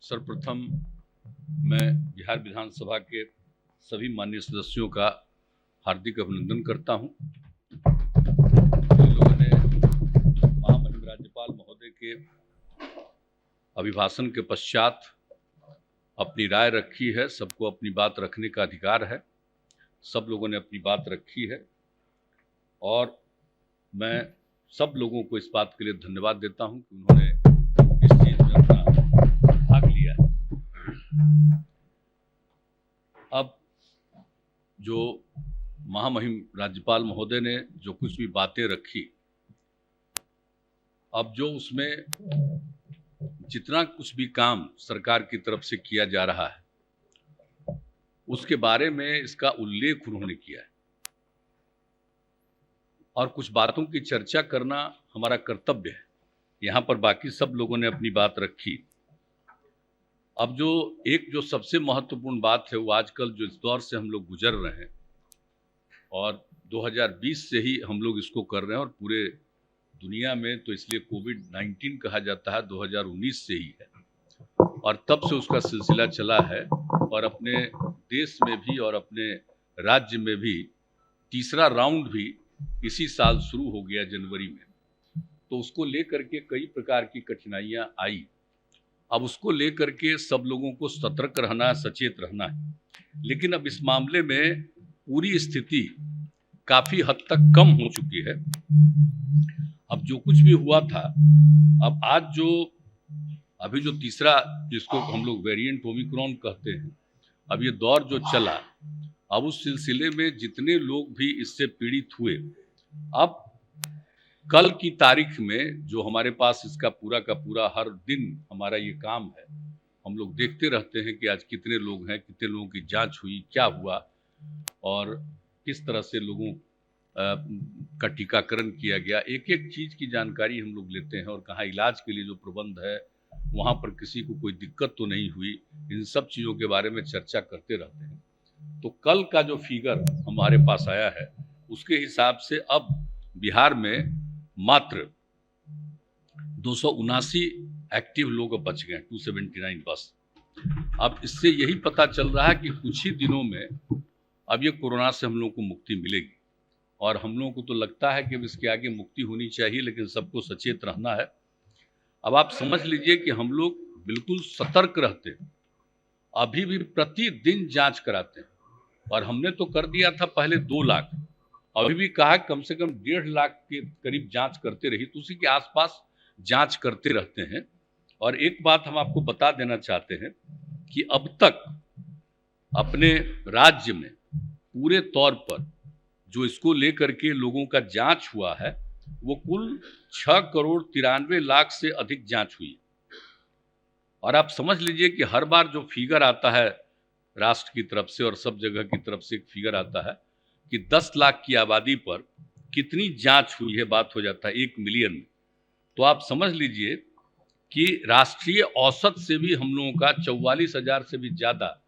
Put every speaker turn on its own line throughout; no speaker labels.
सर्वप्रथम मैं बिहार विधानसभा के सभी माननीय सदस्यों का हार्दिक अभिनंदन करता हूं। इन लोगों ने महामहिम राज्यपाल महोदय के अभिभाषण के पश्चात अपनी राय रखी है। सबको अपनी बात रखने का अधिकार है। सब लोगों ने अपनी बात रखी है और मैं सब लोगों को इस बात के लिए धन्यवाद देता हूं कि उन्होंने इस चीज में अपना भाग लिया है। अब जो महामहिम राज्यपाल महोदय ने जो कुछ भी बातें रखी, अब जो उसमें जितना कुछ भी काम सरकार की तरफ से किया जा रहा है उसके बारे में इसका उल्लेख उन्होंने किया है और कुछ बातों की चर्चा करना हमारा कर्तव्य है। यहाँ पर बाकी सब लोगों ने अपनी बात रखी। अब जो सबसे महत्वपूर्ण बात है वो आजकल जो इस दौर से हम लोग गुजर रहे हैं और 2020 से ही हम लोग इसको कर रहे हैं और पूरे दुनिया में तो इसलिए कोविड-19 कहा जाता है, 2019 से ही है और तब से उसका सिलसिला चला है और अपने देश में भी और अपने राज्य में भी तीसरा राउंड भी इसी साल शुरू हो गया जनवरी में। तो उसको लेकर के कई प्रकार की कठिनाइयां आई। अब उसको लेकर के सब लोगों को सतर्क रहना, सचेत रहना है। लेकिन अब इस मामले में पूरी स्थिति काफी हद तक कम हो चुकी है। अब जो कुछ भी हुआ था, अब आज अभी जो तीसरा, जिसको हम लोग वेरिएंट ओमिक्रॉन कहते हैं, अब ये दौर जो चला, अब उस सिलसिले में जितने लोग भी इससे पीड़ित हुए, अब कल की तारीख में जो हमारे पास इसका पूरा का पूरा हर दिन हमारा ये काम है, हम लोग देखते रहते हैं कि आज कितने लोग हैं, कितने लोगों की जांच हुई, क्या हुआ और किस तरह से लोगों का टीकाकरण किया गया। एक एक चीज़ की जानकारी हम लोग लेते हैं और कहाँ इलाज के लिए जो प्रबंध है वहाँ पर किसी को कोई दिक्कत तो नहीं हुई, इन सब चीज़ों के बारे में चर्चा करते रहते हैं। तो कल का जो फिगर हमारे पास आया है उसके हिसाब से अब बिहार में मात्र 279 एक्टिव लोग बच गए, 279 बस। अब इससे यही पता चल रहा है कि कुछ ही दिनों में अब ये कोरोना से हम लोगों को मुक्ति मिलेगी और हम लोगों को तो लगता है कि अब इसके आगे मुक्ति होनी चाहिए, लेकिन सबको सचेत रहना है। अब आप समझ लीजिए कि हम लोग बिल्कुल सतर्क रहते हैं, अभी भी प्रतिदिन जांच कराते हैं और हमने तो कर दिया था पहले 2 लाख, अभी भी कहा कम से कम 1.5 लाख के करीब जांच करते रही, तो उसी के आसपास जांच करते रहते हैं। और एक बात हम आपको बता देना चाहते हैं कि अब तक अपने राज्य में पूरे तौर पर जो इसको लेकर के लोगों का जांच हुआ है वो कुल 6,93,00,000 से अधिक जांच हुई। और आप समझ लीजिए कि हर बार जो फिगर आता है राष्ट्र की तरफ से और सब जगह की तरफ से एक फिगर आता है कि 10 लाख की आबादी पर कितनी जांच हुई है, बात हो जाता है 1 मिलियन में। तो आप समझ लीजिए कि राष्ट्रीय औसत से भी हम लोगों का 44,000 से भी ज़्यादा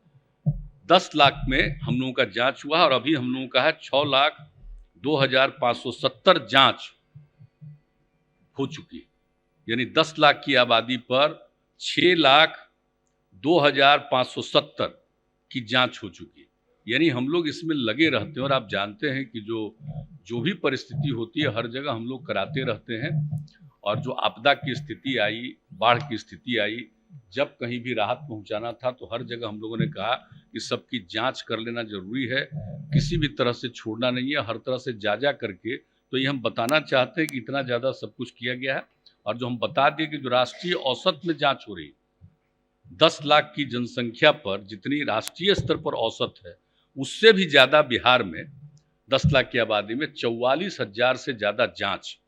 10 लाख में हम लोगों का जांच हुआ और अभी हम लोगों का है 6,02,570 जांच हो चुकी है। यानी 10 लाख की आबादी पर 6,02,570 की जांच हो चुकी है। यानी हम लोग इसमें लगे रहते हैं और आप जानते हैं कि जो भी परिस्थिति होती है हर जगह हम लोग कराते रहते हैं। और जो आपदा की स्थिति आई, बाढ़ की स्थिति आई, जब कहीं भी राहत पहुंचाना था तो हर जगह हम लोगों ने कहा कि सबकी जांच कर लेना जरूरी है, किसी भी तरह से छोड़ना नहीं है, हर तरह से जा करके। तो ये हम बताना चाहते हैं कि इतना ज़्यादा सब कुछ किया गया है। और जो हम बता दिए कि जो राष्ट्रीय औसत में जांच हो रही, 10 लाख की जनसंख्या पर जितनी राष्ट्रीय स्तर पर औसत है उससे भी ज़्यादा बिहार में 10 लाख की आबादी में 44,000 से ज़्यादा जांच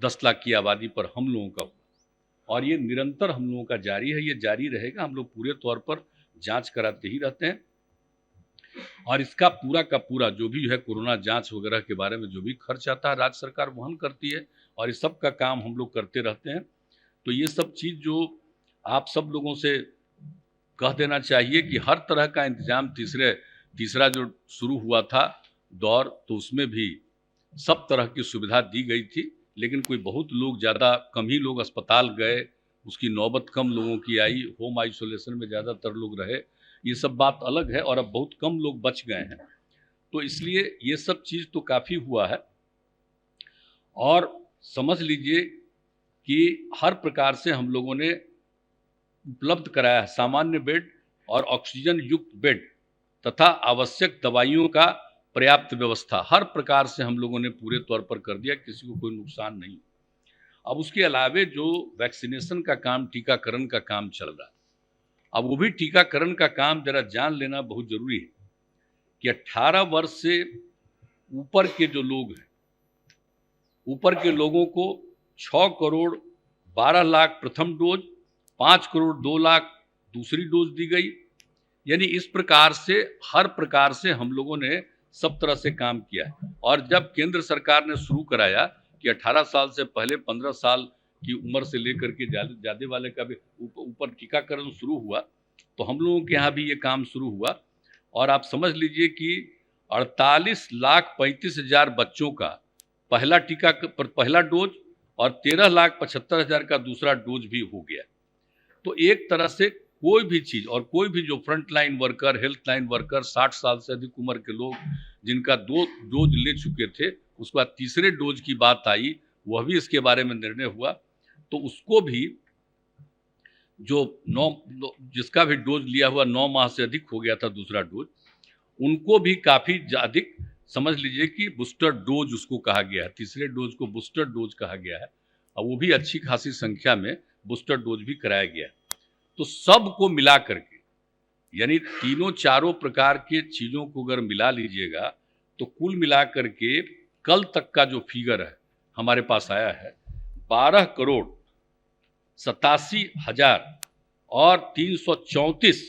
10 लाख की आबादी पर हम लोगों का हुआ और ये निरंतर हम लोगों का जारी है, ये जारी रहेगा। हम लोग पूरे तौर पर जांच कराते ही रहते हैं और इसका पूरा का पूरा जो भी है कोरोना जांच वगैरह के बारे में जो भी खर्च आता है राज्य सरकार वहन करती है और इस सब का काम हम लोग करते रहते हैं। तो ये सब चीज़ जो आप सब लोगों से कह देना चाहिए कि हर तरह का इंतजाम तीसरा जो शुरू हुआ था दौर, तो उसमें भी सब तरह की सुविधा दी गई थी। लेकिन कोई बहुत लोग, ज़्यादा कम ही लोग अस्पताल गए, उसकी नौबत कम लोगों की आई, होम आइसोलेशन में ज़्यादातर लोग रहे, ये सब बात अलग है और अब बहुत कम लोग बच गए हैं। तो इसलिए ये सब चीज़ तो काफ़ी हुआ है और समझ लीजिए कि हर प्रकार से हम लोगों ने उपलब्ध कराया है सामान्य बेड और ऑक्सीजन युक्त बेड तथा आवश्यक दवाइयों का पर्याप्त व्यवस्था हर प्रकार से हम लोगों ने पूरे तौर पर कर दिया, किसी को कोई नुकसान नहीं। अब उसके अलावे जो वैक्सीनेशन का काम, टीकाकरण का काम चल रहा है, अब वो भी टीकाकरण का काम जरा जान लेना बहुत जरूरी है कि 18 वर्ष से ऊपर के जो लोग हैं, ऊपर के लोगों को 6 करोड़ 12 लाख प्रथम डोज, 5 करोड़ 2 लाख दूसरी डोज दी गई। यानी इस प्रकार से हर प्रकार से हम लोगों ने सब तरह से काम किया है। और जब केंद्र सरकार ने शुरू कराया कि 18 साल से पहले 15 साल की उम्र से लेकर के ज़्यादा वाले का भी ऊपर टीकाकरण शुरू हुआ, तो हम लोगों के यहाँ भी ये काम शुरू हुआ और आप समझ लीजिए कि 48,35,000 बच्चों का पहला डोज और 13,75,000 का दूसरा डोज भी हो गया। तो एक तरह से कोई भी चीज़ और कोई भी जो front line worker, health line worker, 60 साल से अधिक उम्र के लोग जिनका 2 डोज ले चुके थे, उसके बाद तीसरे डोज की बात आई, वह भी इसके बारे में निर्णय हुआ, तो उसको भी जो जिसका भी डोज लिया हुआ 9 माह से अधिक हो गया था दूसरा डोज, उनको भी काफ़ी अधिक समझ लीजिए कि बूस्टर डोज उसको कहा गया है, तीसरे डोज को बूस्टर डोज कहा गया है और वो भी अच्छी खासी संख्या में बूस्टर डोज भी कराया गया है। तो सबको मिला करके, यानी तीनों चारों प्रकार के चीज़ों को अगर मिला लीजिएगा तो कुल मिला करके कल तक का जो फिगर है हमारे पास आया है 12,87,334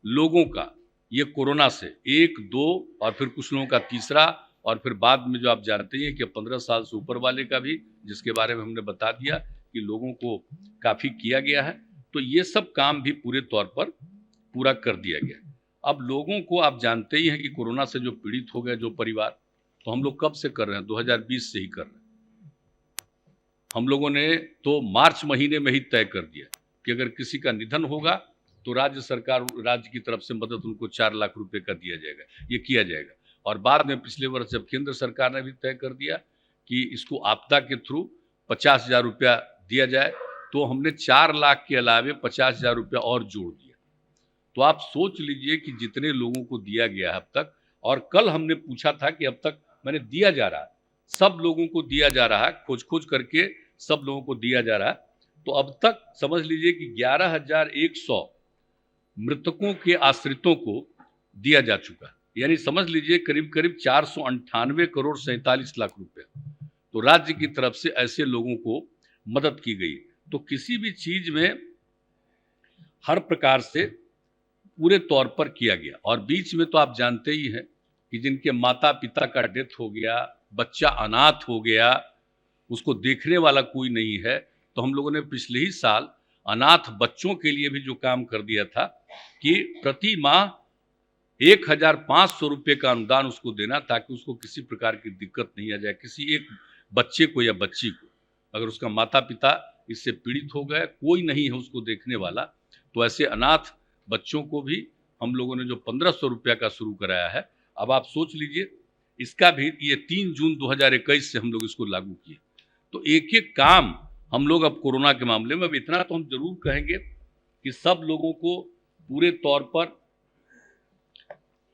लोगों का ये कोरोना से 1, 2 और फिर कुछ लोगों का तीसरा और फिर बाद में जो आप जानते हैं कि 15 साल से ऊपर वाले का भी, जिसके बारे में हमने बता दिया कि लोगों को काफ़ी किया गया है। तो ये सब काम भी पूरे तौर पर पूरा कर दिया गया। अब लोगों को आप जानते ही हैं कि कोरोना से जो पीड़ित हो गए जो परिवार, तो हम लोग कब से कर रहे हैं? 2020 से ही कर रहे हैं। हम लोगों ने तो मार्च महीने में ही तय कर दिया कि अगर किसी का निधन होगा तो राज्य की तरफ से मदद उनको 4 लाख रुपए का दिया जाएगा, ये किया जाएगा। और बाद में पिछले वर्ष जब केंद्र सरकार ने भी तय कर दिया कि इसको आपदा के थ्रू 50,000 रुपया दिया जाए, तो हमने 4 लाख के अलावे 50,000 रुपया और जोड़ दिया। तो आप सोच लीजिए कि जितने लोगों को दिया गया अब तक, और कल हमने पूछा था कि अब तक मैंने दिया जा रहा है, सब लोगों को दिया जा रहा है, खोज करके सब लोगों को दिया जा रहा है। तो अब तक समझ लीजिए कि 11,100 मृतकों के आश्रितों को दिया जा चुका है, यानी समझ लीजिए करीब 498 करोड़ 47 लाख रुपए तो राज्य की तरफ से ऐसे लोगों को मदद की गई। तो किसी भी चीज में हर प्रकार से पूरे तौर पर किया गया। और बीच में तो आप जानते ही हैं कि जिनके माता पिता का डेथ हो गया, बच्चा अनाथ हो गया, उसको देखने वाला कोई नहीं है, तो हम लोगों ने पिछले ही साल अनाथ बच्चों के लिए भी जो काम कर दिया था कि प्रति माह 1,500 रुपये का अनुदान उसको देना, ताकि उसको किसी प्रकार की दिक्कत नहीं आ जाए। किसी एक बच्चे को या बच्ची को अगर उसका माता पिता इससे पीड़ित हो गए, कोई नहीं है उसको देखने वाला, तो ऐसे अनाथ बच्चों को भी हम लोगों ने जो 1,500 रुपया का शुरू कराया है, अब आप सोच लीजिए इसका भी ये 3 जून 2021 से हम लोग इसको लागू किए। तो एक एक काम हम लोग अब कोरोना के मामले में, अब इतना तो हम जरूर कहेंगे कि सब लोगों को पूरे तौर पर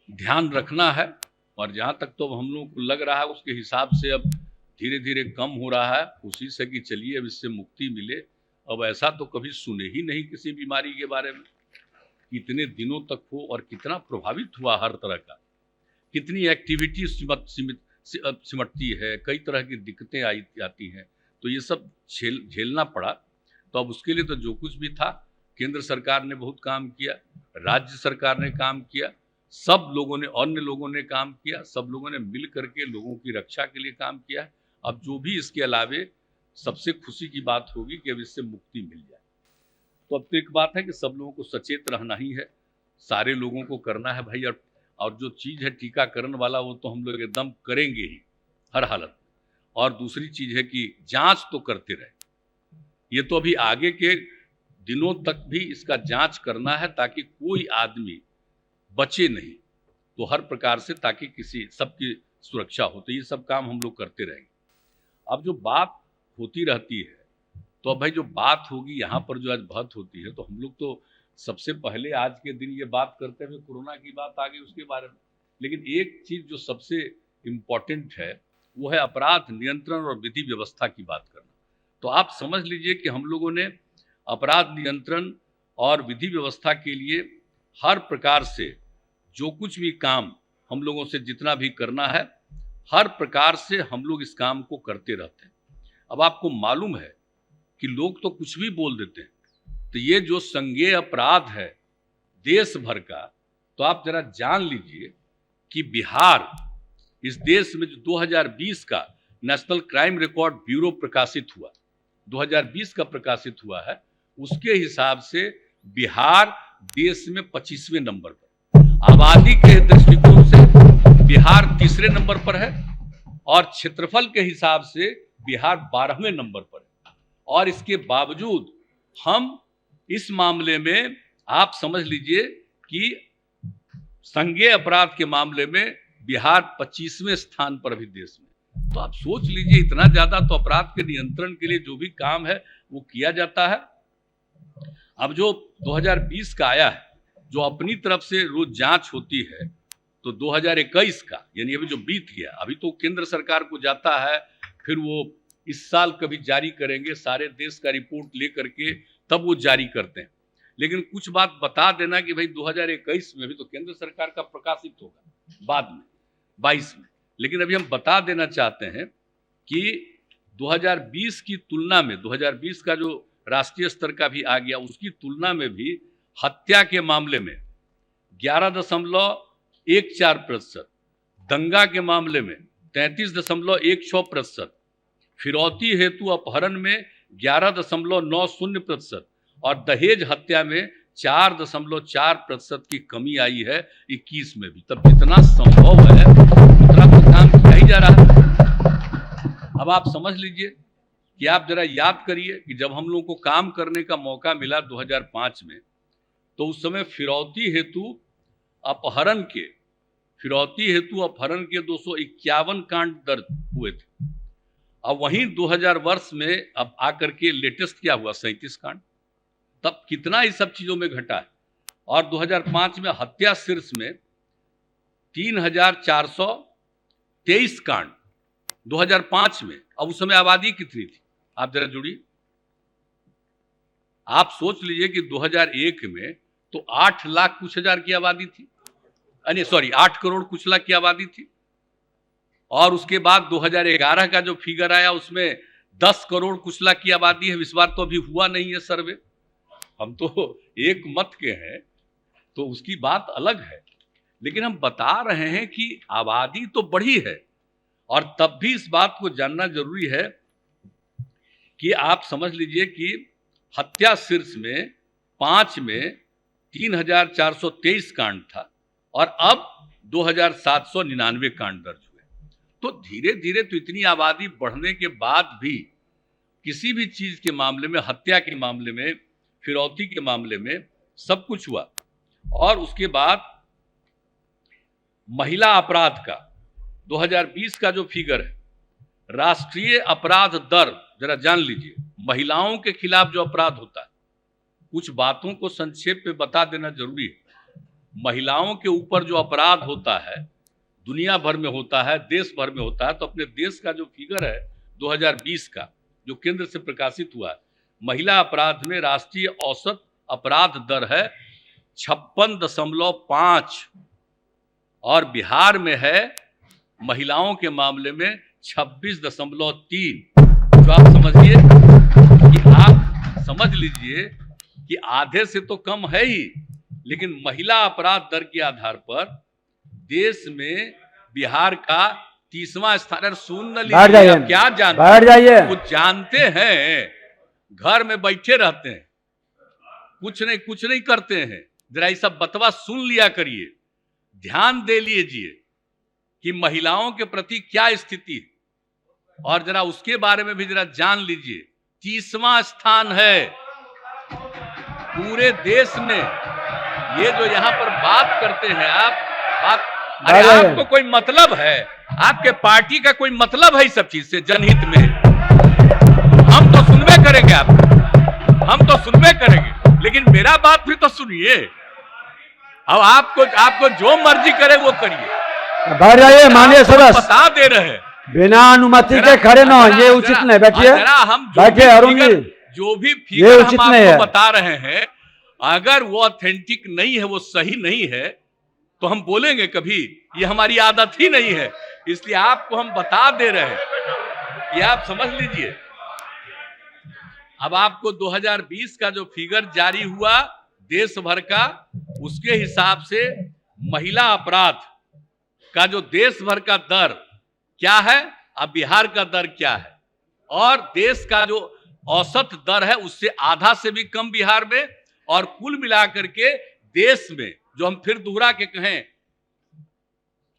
ध्यान रखना है। और जहाँ तक तो हम लोगों को लग रहा है उसके हिसाब से अब धीरे धीरे कम हो रहा है, उसी से कि चलिए अब इससे मुक्ति मिले। अब ऐसा तो कभी सुने ही नहीं किसी बीमारी के बारे में, कितने दिनों तक हो और कितना प्रभावित हुआ हर तरह का, कितनी एक्टिविटी सिमटती है, कई तरह की दिक्कतें आती हैं, तो ये सब झेलना पड़ा। तो अब उसके लिए तो जो कुछ भी था, केंद्र सरकार ने बहुत काम किया, राज्य सरकार ने काम किया, सब लोगों ने, अन्य लोगों ने काम किया, सब लोगों ने मिल करके लोगों की रक्षा के लिए काम किया। अब जो भी इसके अलावे सबसे खुशी की बात होगी कि अब इससे मुक्ति मिल जाए। तो अब तो एक बात है कि सब लोगों को सचेत रहना ही है, सारे लोगों को करना है भाई। और जो चीज़ है टीकाकरण वाला, वो तो हम लोग एकदम करेंगे ही हर हालत में। और दूसरी चीज़ है कि जांच तो करते रहे, ये तो अभी आगे के दिनों तक भी इसका जांच करना है ताकि कोई आदमी बचे नहीं, तो हर प्रकार से ताकि किसी सबकी सुरक्षा हो। तो ये सब काम हम लोग करते रहेंगे। अब जो बात होती रहती है, तो अब भाई जो बात होगी यहाँ पर जो आज बात होती है, तो हम लोग तो सबसे पहले आज के दिन ये बात करते हुए कोरोना की बात आ गई उसके बारे में। लेकिन एक चीज जो सबसे इम्पोर्टेंट है वो है अपराध नियंत्रण और विधि व्यवस्था की बात करना। तो आप समझ लीजिए कि हम लोगों ने अपराध नियंत्रण और विधि व्यवस्था के लिए हर प्रकार से जो कुछ भी काम हम लोगों से जितना भी करना है, हर प्रकार से हम लोग इस काम को करते रहते हैं। अब आपको मालूम है कि लोग तो कुछ भी बोल देते हैं, तो ये जो संज्ञेय अपराध है देश भर का, तो आप जरा जान लीजिए कि बिहार इस देश में जो 2020 का नेशनल क्राइम रिकॉर्ड ब्यूरो प्रकाशित हुआ, 2020 का प्रकाशित हुआ है, उसके हिसाब से बिहार देश में 25वें नंबर पर, आबादी के दृष्टिकोण से बिहार तीसरे नंबर पर है और क्षेत्रफल के हिसाब से बिहार 12वें नंबर पर है। और इसके बावजूद हम इस मामले में आप समझ लीजिए कि संज्ञेय अपराध के मामले में बिहार 25वें स्थान पर भी देश में। तो आप सोच लीजिए इतना ज्यादा तो अपराध के नियंत्रण के लिए जो भी काम है वो किया जाता है। अब जो 2020 का आया है, जो अपनी तरफ से रोज जांच होती है, तो 2021 का यानी अभी जो बीत गया, अभी तो केंद्र सरकार को जाता है, फिर वो इस साल कभी जारी करेंगे, सारे देश का रिपोर्ट लेकर के तब वो जारी करते हैं। लेकिन कुछ बात बता देना कि भाई 2021 में भी तो केंद्र सरकार का प्रकाशित होगा बाद में 22 में, लेकिन अभी हम बता देना चाहते हैं कि 2020 की तुलना में 2020 का जो राष्ट्रीय स्तर का भी आ गया, उसकी तुलना में भी हत्या के मामले में 11.14%, दंगा के मामले में 33.16%, फिरौती हेतु अपहरण में 11.90% और दहेज हत्या में 4.4% की कमी आई है 21 में भी। तब जितना संभव है उतना तो काम किया ही जा रहा है। अब आप समझ लीजिए कि आप जरा याद करिए कि जब हम लोगों को काम करने का मौका मिला 2005 में, तो उस समय फिरौती हेतु अपहरण के 251 कांड दर्ज हुए थे। अब वहीं 2000 वर्ष में अब आकर के लेटेस्ट क्या हुआ, 37 कांड। तब कितना इस सब चीजों में घटा है। और 2005 में हत्या शीर्ष में 3423 कांड 2005 में। अब उस समय आबादी कितनी थी, आप जरा जुड़िए। आप सोच लीजिए कि 2001 में तो 8 लाख कुछ हजार की आबादी थी, 8 करोड़ कुछ लाख की आबादी थी। और उसके बाद 2011 का जो फिगर आया उसमें 10 करोड़ कुछ लाख की आबादी है। इस बार तो अभी हुआ नहीं है सर्वे, हम तो एक मत के हैं, तो उसकी बात अलग है। लेकिन हम बता रहे हैं कि आबादी तो बढ़ी है, और तब भी इस बात को जानना जरूरी है कि आप समझ लीजिए कि हत्या शीर्ष में 5 में 3423 कांड था और अब 2799 कांड दर्ज हुए। तो धीरे धीरे तो इतनी आबादी बढ़ने के बाद भी किसी भी चीज के मामले में, हत्या के मामले में, फिरौती के मामले में सब कुछ हुआ। और उसके बाद महिला अपराध का 2020 का जो फिगर है, राष्ट्रीय अपराध दर जरा जान लीजिए। महिलाओं के खिलाफ जो अपराध होता है, कुछ बातों को संक्षेप में बता देना जरूरी है। महिलाओं के ऊपर जो अपराध होता है, दुनिया भर में होता है, देश भर में होता है, तो अपने देश का जो फिगर है 2020 का जो केंद्र से प्रकाशित हुआ है, महिला अपराध में राष्ट्रीय औसत अपराध दर है 56.5 और बिहार में है महिलाओं के मामले में 26.3। जो आप समझिए कि आप समझ लीजिए कि आधे से तो कम है ही, लेकिन महिला अपराध दर के आधार पर देश में बिहार का 30वां स्थान। सुन न लीजिए, क्या जानते हैं, वो जानते हैं, घर में बैठे रहते हैं, कुछ नहीं करते हैं। जरा ये सब बतवा सुन लिया करिए, ध्यान दे लीजिए कि महिलाओं के प्रति क्या स्थिति है, और जरा उसके बारे में भी जरा जान लीजिए 30वां स्थान है पूरे देश में। ये जो यहाँ पर बात करते हैं आप अरे आपको कोई मतलब है? आपके पार्टी का कोई मतलब है इस सब चीज से, जनहित में? हम तो सुनबे करेंगे, हम तो सुनबे करेंगे, लेकिन मेरा बात भी तो सुनिए। अब आपको जो मर्जी करे वो करिए।
बैठ जाइए माननीय सदस्य,
बता दे रहे हैं
बिना अनुमति के खड़े न हो, ये उचित नहीं। बैठिए, बैठिए अरुण जी,
जो भी फिगर हम आपको बता रहे हैं, अगर वो ऑथेंटिक नहीं है, वो सही नहीं है, तो हम बोलेंगे कभी? ये हमारी आदत ही नहीं है। इसलिए आपको हम बता दे रहे हैं, ये आप समझ लीजिए। अब आपको 2020 का जो फिगर जारी हुआ देश भर का, उसके हिसाब से महिला अपराध का जो देश भर का दर क्या है, अब बिहार का दर क्या है, और देश का जो औसत दर है उससे आधा से भी कम बिहार में, और कुल मिलाकर के देश में जो हम फिर दोहरा के कहें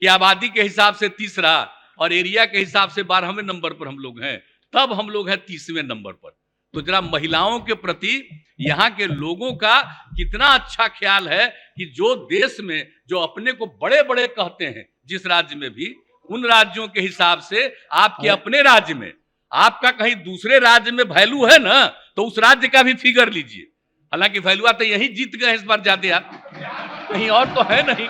कि आबादी के हिसाब से तीसरा और एरिया के हिसाब से 12वें नंबर पर हम लोग हैं, तब हम लोग हैं 30वें नंबर पर। तो जरा महिलाओं के प्रति यहाँ के लोगों का कितना अच्छा ख्याल है कि जो देश में जो अपने को बड़े बड़े कहते हैं, जिस राज्य में भी, उन राज्यों के हिसाब से आपके अपने राज्य में, आपका कहीं दूसरे राज्य में वैल्यू है ना, तो उस राज्य का भी फिगर लीजिए। हालांकि वैल्यू तो यही जीत गए इस बार ज्यादा, आप कहीं और तो है नहीं,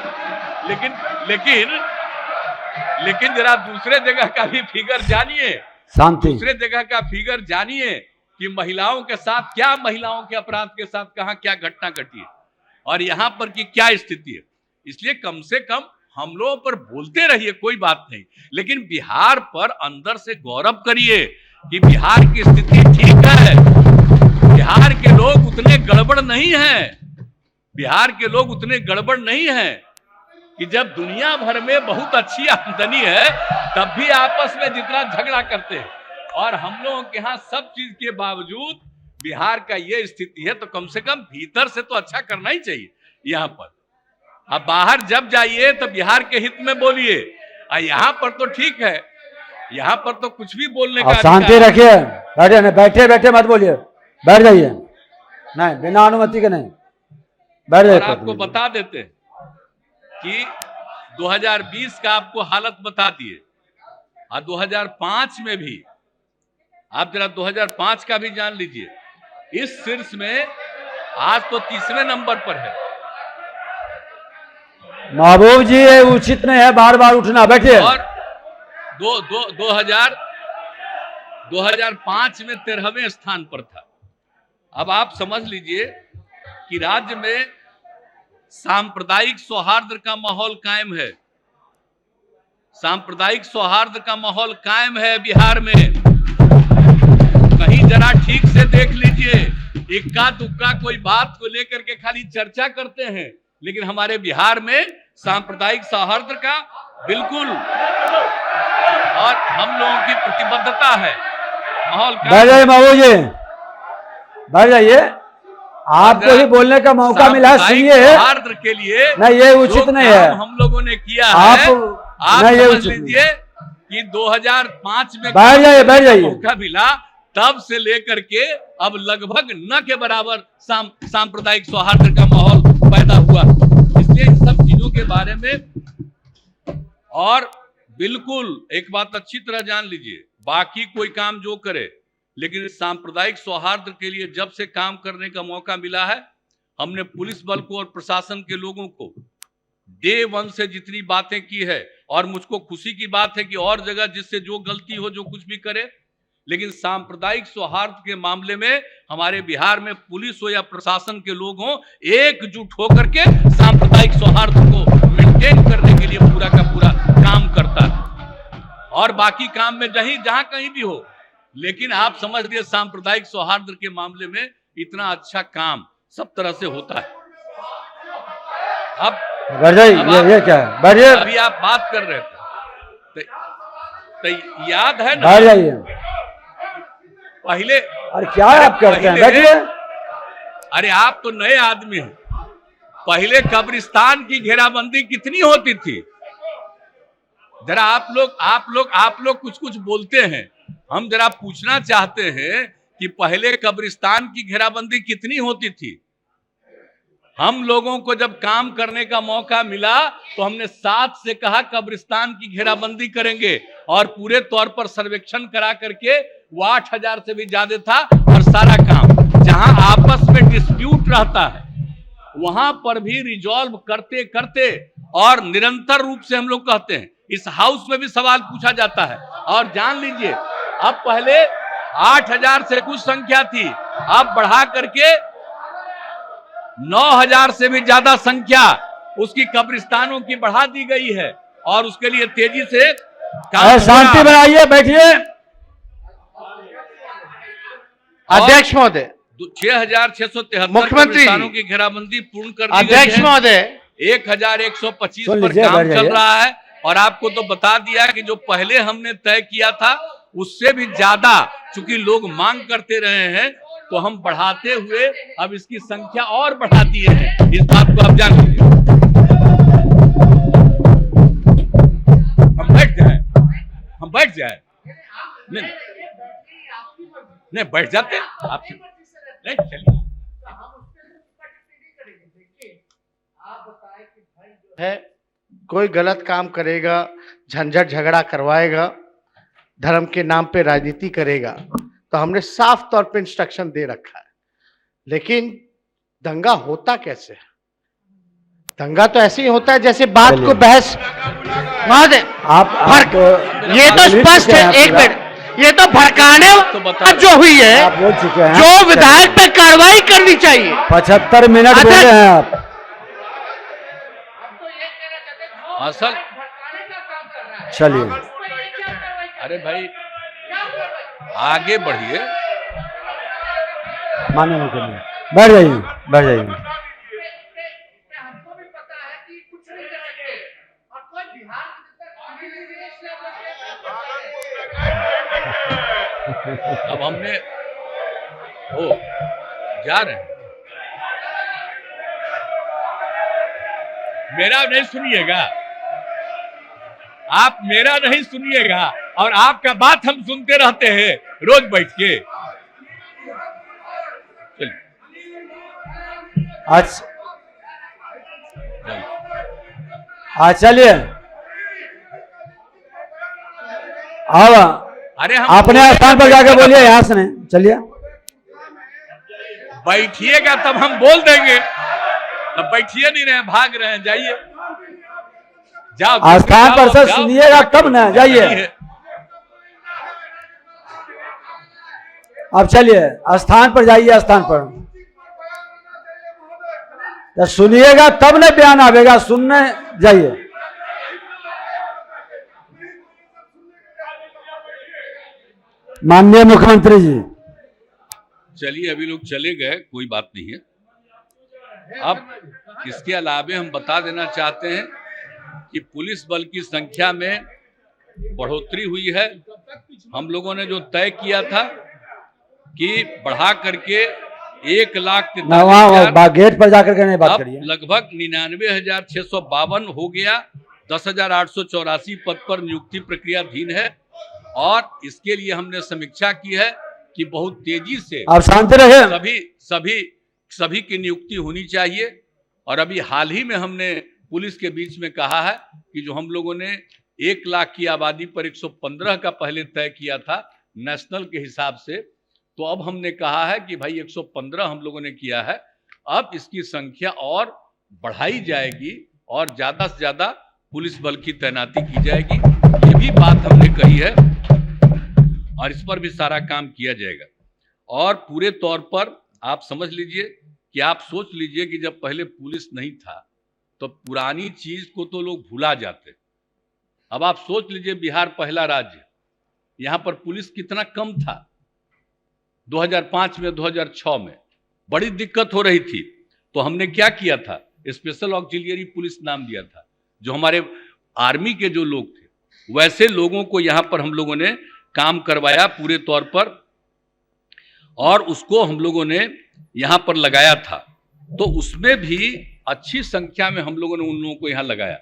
लेकिन जरा दूसरे जगह का भी फिगर जानिए, दूसरे जगह का फिगर जानिए कि महिलाओं के साथ क्या, महिलाओं के अपराध के साथ कहां क्या घटना घटी है और यहां पर की क्या स्थिति है। इसलिए कम से कम हम लोगों पर बोलते रहिए, कोई बात नहीं, लेकिन बिहार पर अंदर से गौरव करिए कि बिहार की स्थिति ठीक है। बिहार के लोग उतने गड़बड़ नहीं हैं, बिहार के लोग उतने गड़बड़ नहीं हैं कि जब दुनिया भर में बहुत अच्छी आमदनी है तब भी आपस में जितना झगड़ा करते हैं, और हम लोगों के यहाँ सब चीज के बावजूद बिहार का ये स्थिति है, तो कम से कम भीतर से तो अच्छा करना ही चाहिए यहाँ पर। अब बाहर जब जाइए तो बिहार के हित में बोलिए, और यहाँ पर तो ठीक है, यहाँ पर तो कुछ भी बोलने का
शांति रखिए। बैठे बैठे बैठे मत बोलिए, बैठ जाइए, नहीं बिना अनुमति के नहीं, बैठ जाइए।
आपको बता देते कि 2020 का आपको हालत बता दिए, और 2005 में भी आप जरा 2005 का भी जान लीजिए। इस शीर्ष में आज तो 30वें नंबर पर है।
महबूब जी, ये उचित नहीं है बार बार उठना, बैठिए।
और 2005 में 13वें स्थान पर था। अब आप समझ लीजिए कि राज्य में सांप्रदायिक सौहार्द का माहौल कायम है, सांप्रदायिक सौहार्द का माहौल कायम है बिहार में। कहीं जरा ठीक से देख लीजिए, इक्का दुक्का कोई बात को लेकर के खाली चर्चा करते हैं, लेकिन हमारे बिहार में सांप्रदायिक सौहार्द का बिल्कुल, और हम लोगों की प्रतिबद्धता है माहौल का।
बैठ जाइए महबूब जी, बैठ जाइए, आपको ही बोलने का मौका मिला है, सुनिए।
सौहार्द के लिए
नहीं, ये उचित नहीं है,
हम लोगों ने किया
आप
है। आप समझ लीजिए कि 2005 में
बैठ जाइए
मौका मिला, तब से लेकर के अब लगभग न के बराबर सांप्रदायिक सौहार्द का माहौल पैदा हुआ। इसलिए इन सब चीजों के बारे में, और बिल्कुल एक बात अच्छी तरह जान लीजिए, बाकी कोई काम जो करे, लेकिन सांप्रदायिक सौहार्द के लिए जब से काम करने का मौका मिला है, हमने पुलिस बल को और प्रशासन के लोगों को डे 1 से जितनी बातें की है, और मुझको खुशी की बात है कि और जगह जिससे जो गलती हो, जो कुछ भी करे, लेकिन सांप्रदायिक सौहार्द के मामले में हमारे बिहार में पुलिस हो या प्रशासन के लोग हों, एकजुट होकर के सांप्रदायिक सौहार्द को मेंटेन करने के लिए पूरा का पूरा काम करता है। और बाकी काम में जहां कहीं भी हो, लेकिन आप समझ लीजिए सांप्रदायिक सौहार्द के मामले में इतना अच्छा काम सब तरह से होता है। अब
ये क्या है, बढ़िया,
अभी आप बात कर रहे थे तो याद है ना, पहले,
अरे क्या आप करते हैं, बैठिए।
अरे आप तो नए आदमी हैं, पहले कब्रिस्तान की घेराबंदी कितनी होती थी? जरा आप लोग कुछ कुछ बोलते हैं, हम जरा पूछना चाहते हैं कि पहले कब्रिस्तान की घेराबंदी कितनी होती थी। हम लोगों को जब काम करने का मौका मिला तो हमने साथ से कहा कब्रिस्तान की घेराबंदी करेंगे, और पूरे तौर पर सर्वेक्षण करा करके वो 8,000 से भी ज्यादा था। और सारा काम जहां आपस में डिस्प्यूट रहता है वहां पर भी रिजॉल्व करते करते, और निरंतर रूप से हम लोग कहते हैं, इस हाउस में भी सवाल पूछा जाता है। और जान लीजिए, अब पहले 8,000 से कुछ संख्या थी, अब बढ़ा करके 9,000 से भी ज्यादा संख्या उसकी कब्रिस्तानों की बढ़ा दी गई है। और उसके लिए तेजी से काम,
शांति बनाइए, बैठिए।
अध्यक्ष महोदय,
6,673
मुख्यमंत्री
कब्रिस्तानों की घेराबंदी पूर्ण कर दी गई
अध्यक्ष
है।
महोदय,
1,125 पर काम चल रहा है। और आपको तो बता दिया कि जो पहले हमने तय किया था उससे भी ज्यादा, चूंकि लोग मांग करते रहे हैं, तो हम बढ़ाते हुए अब इसकी संख्या और बढ़ा दिए हैं। इस बात को आप जान लीजिए। हम बैठ जाए नहीं बैठ जाते आप, नहीं चलिए।
है कोई गलत काम करेगा, झंझट झगड़ा करवाएगा, धर्म के नाम पे राजनीति करेगा, तो हमने साफ तौर पे इंस्ट्रक्शन दे रखा है। लेकिन दंगा होता कैसे है? दंगा तो ऐसे ही होता है जैसे बात को बहस। महोदय,
आप
ये तो स्पष्ट है, एक मिनट, ये तो भड़काने जो हुई है,
आप बोल चुके हैं,
जो विधायक पे कार्रवाई करनी चाहिए।
75 मिनट बोले हैं आप।
असल
चलिए,
अरे भाई आगे बढ़िए,
मान्य मुख्यमंत्री बैठ जाइए, बैठ जाइए।
अब हमने ओ जा रहे हैं, मेरा नहीं सुनिएगा, आप मेरा नहीं सुनिएगा, और आपका बात हम सुनते रहते हैं रोज बैठ के।
आज चलिए, अब
अरे हम
अपने स्थान पर जाकर बोलिए, यहाँ से नहीं, चलिए
बैठिएगा तब हम बोल देंगे, तब बैठिए नहीं रहे, भाग रहे हैं, जाइए, जाओ
स्थान पर से सुनिएगा तब ना, जाइए। अब चलिए स्थान पर जाइए, स्थान पर तो सुनिएगा तब ना बयान आवेगा, सुनने जाइए। माननीय मुख्यमंत्री जी,
चलिए अभी लोग चले गए, कोई बात नहीं है। अब इसके अलावे हम बता देना चाहते हैं कि पुलिस बल की संख्या में बढ़ोतरी हुई है। हम लोगों ने जो तय किया था कि बढ़ा करके 1,43,000
गेट पर जाकर के नहीं बात करिए,
लगभग 99,652 हो गया। 10,884 पद पर नियुक्ति प्रक्रियाधीन है, और इसके लिए हमने समीक्षा की है कि बहुत तेजी से
आप शांति रहे,
सभी की नियुक्ति होनी चाहिए। और अभी हाल ही में हमने पुलिस के बीच में कहा है कि जो हम लोगों ने 1 लाख की आबादी पर 115 का पहले तय किया था नेशनल के हिसाब से, तो अब हमने कहा है कि भाई 115 हम लोगों ने किया है, अब इसकी संख्या और बढ़ाई जाएगी और ज्यादा से ज्यादा पुलिस बल की तैनाती की जाएगी। ये भी बात हमने कही है, और इस पर भी सारा काम किया जाएगा। और पूरे तौर पर आप समझ लीजिए कि आप सोच लीजिए कि जब पहले पुलिस नहीं था तो पुरानी चीज को तो लोग भुला जाते। अब आप सोच लीजिए, बिहार पहला राज्य, यहां पर पुलिस कितना कम था। 2005 में 2006 में बड़ी दिक्कत हो रही थी, तो हमने क्या किया था, स्पेशल ऑक्सिलियरी पुलिस नाम दिया था। जो हमारे आर्मी के जो लोग थे वैसे लोगों को यहां पर हम लोगों ने काम करवाया पूरे तौर पर, और उसको हम लोगों ने यहां पर लगाया था। तो उसमें भी अच्छी संख्या में हम लोगों ने उन लोगों को यहां लगाया।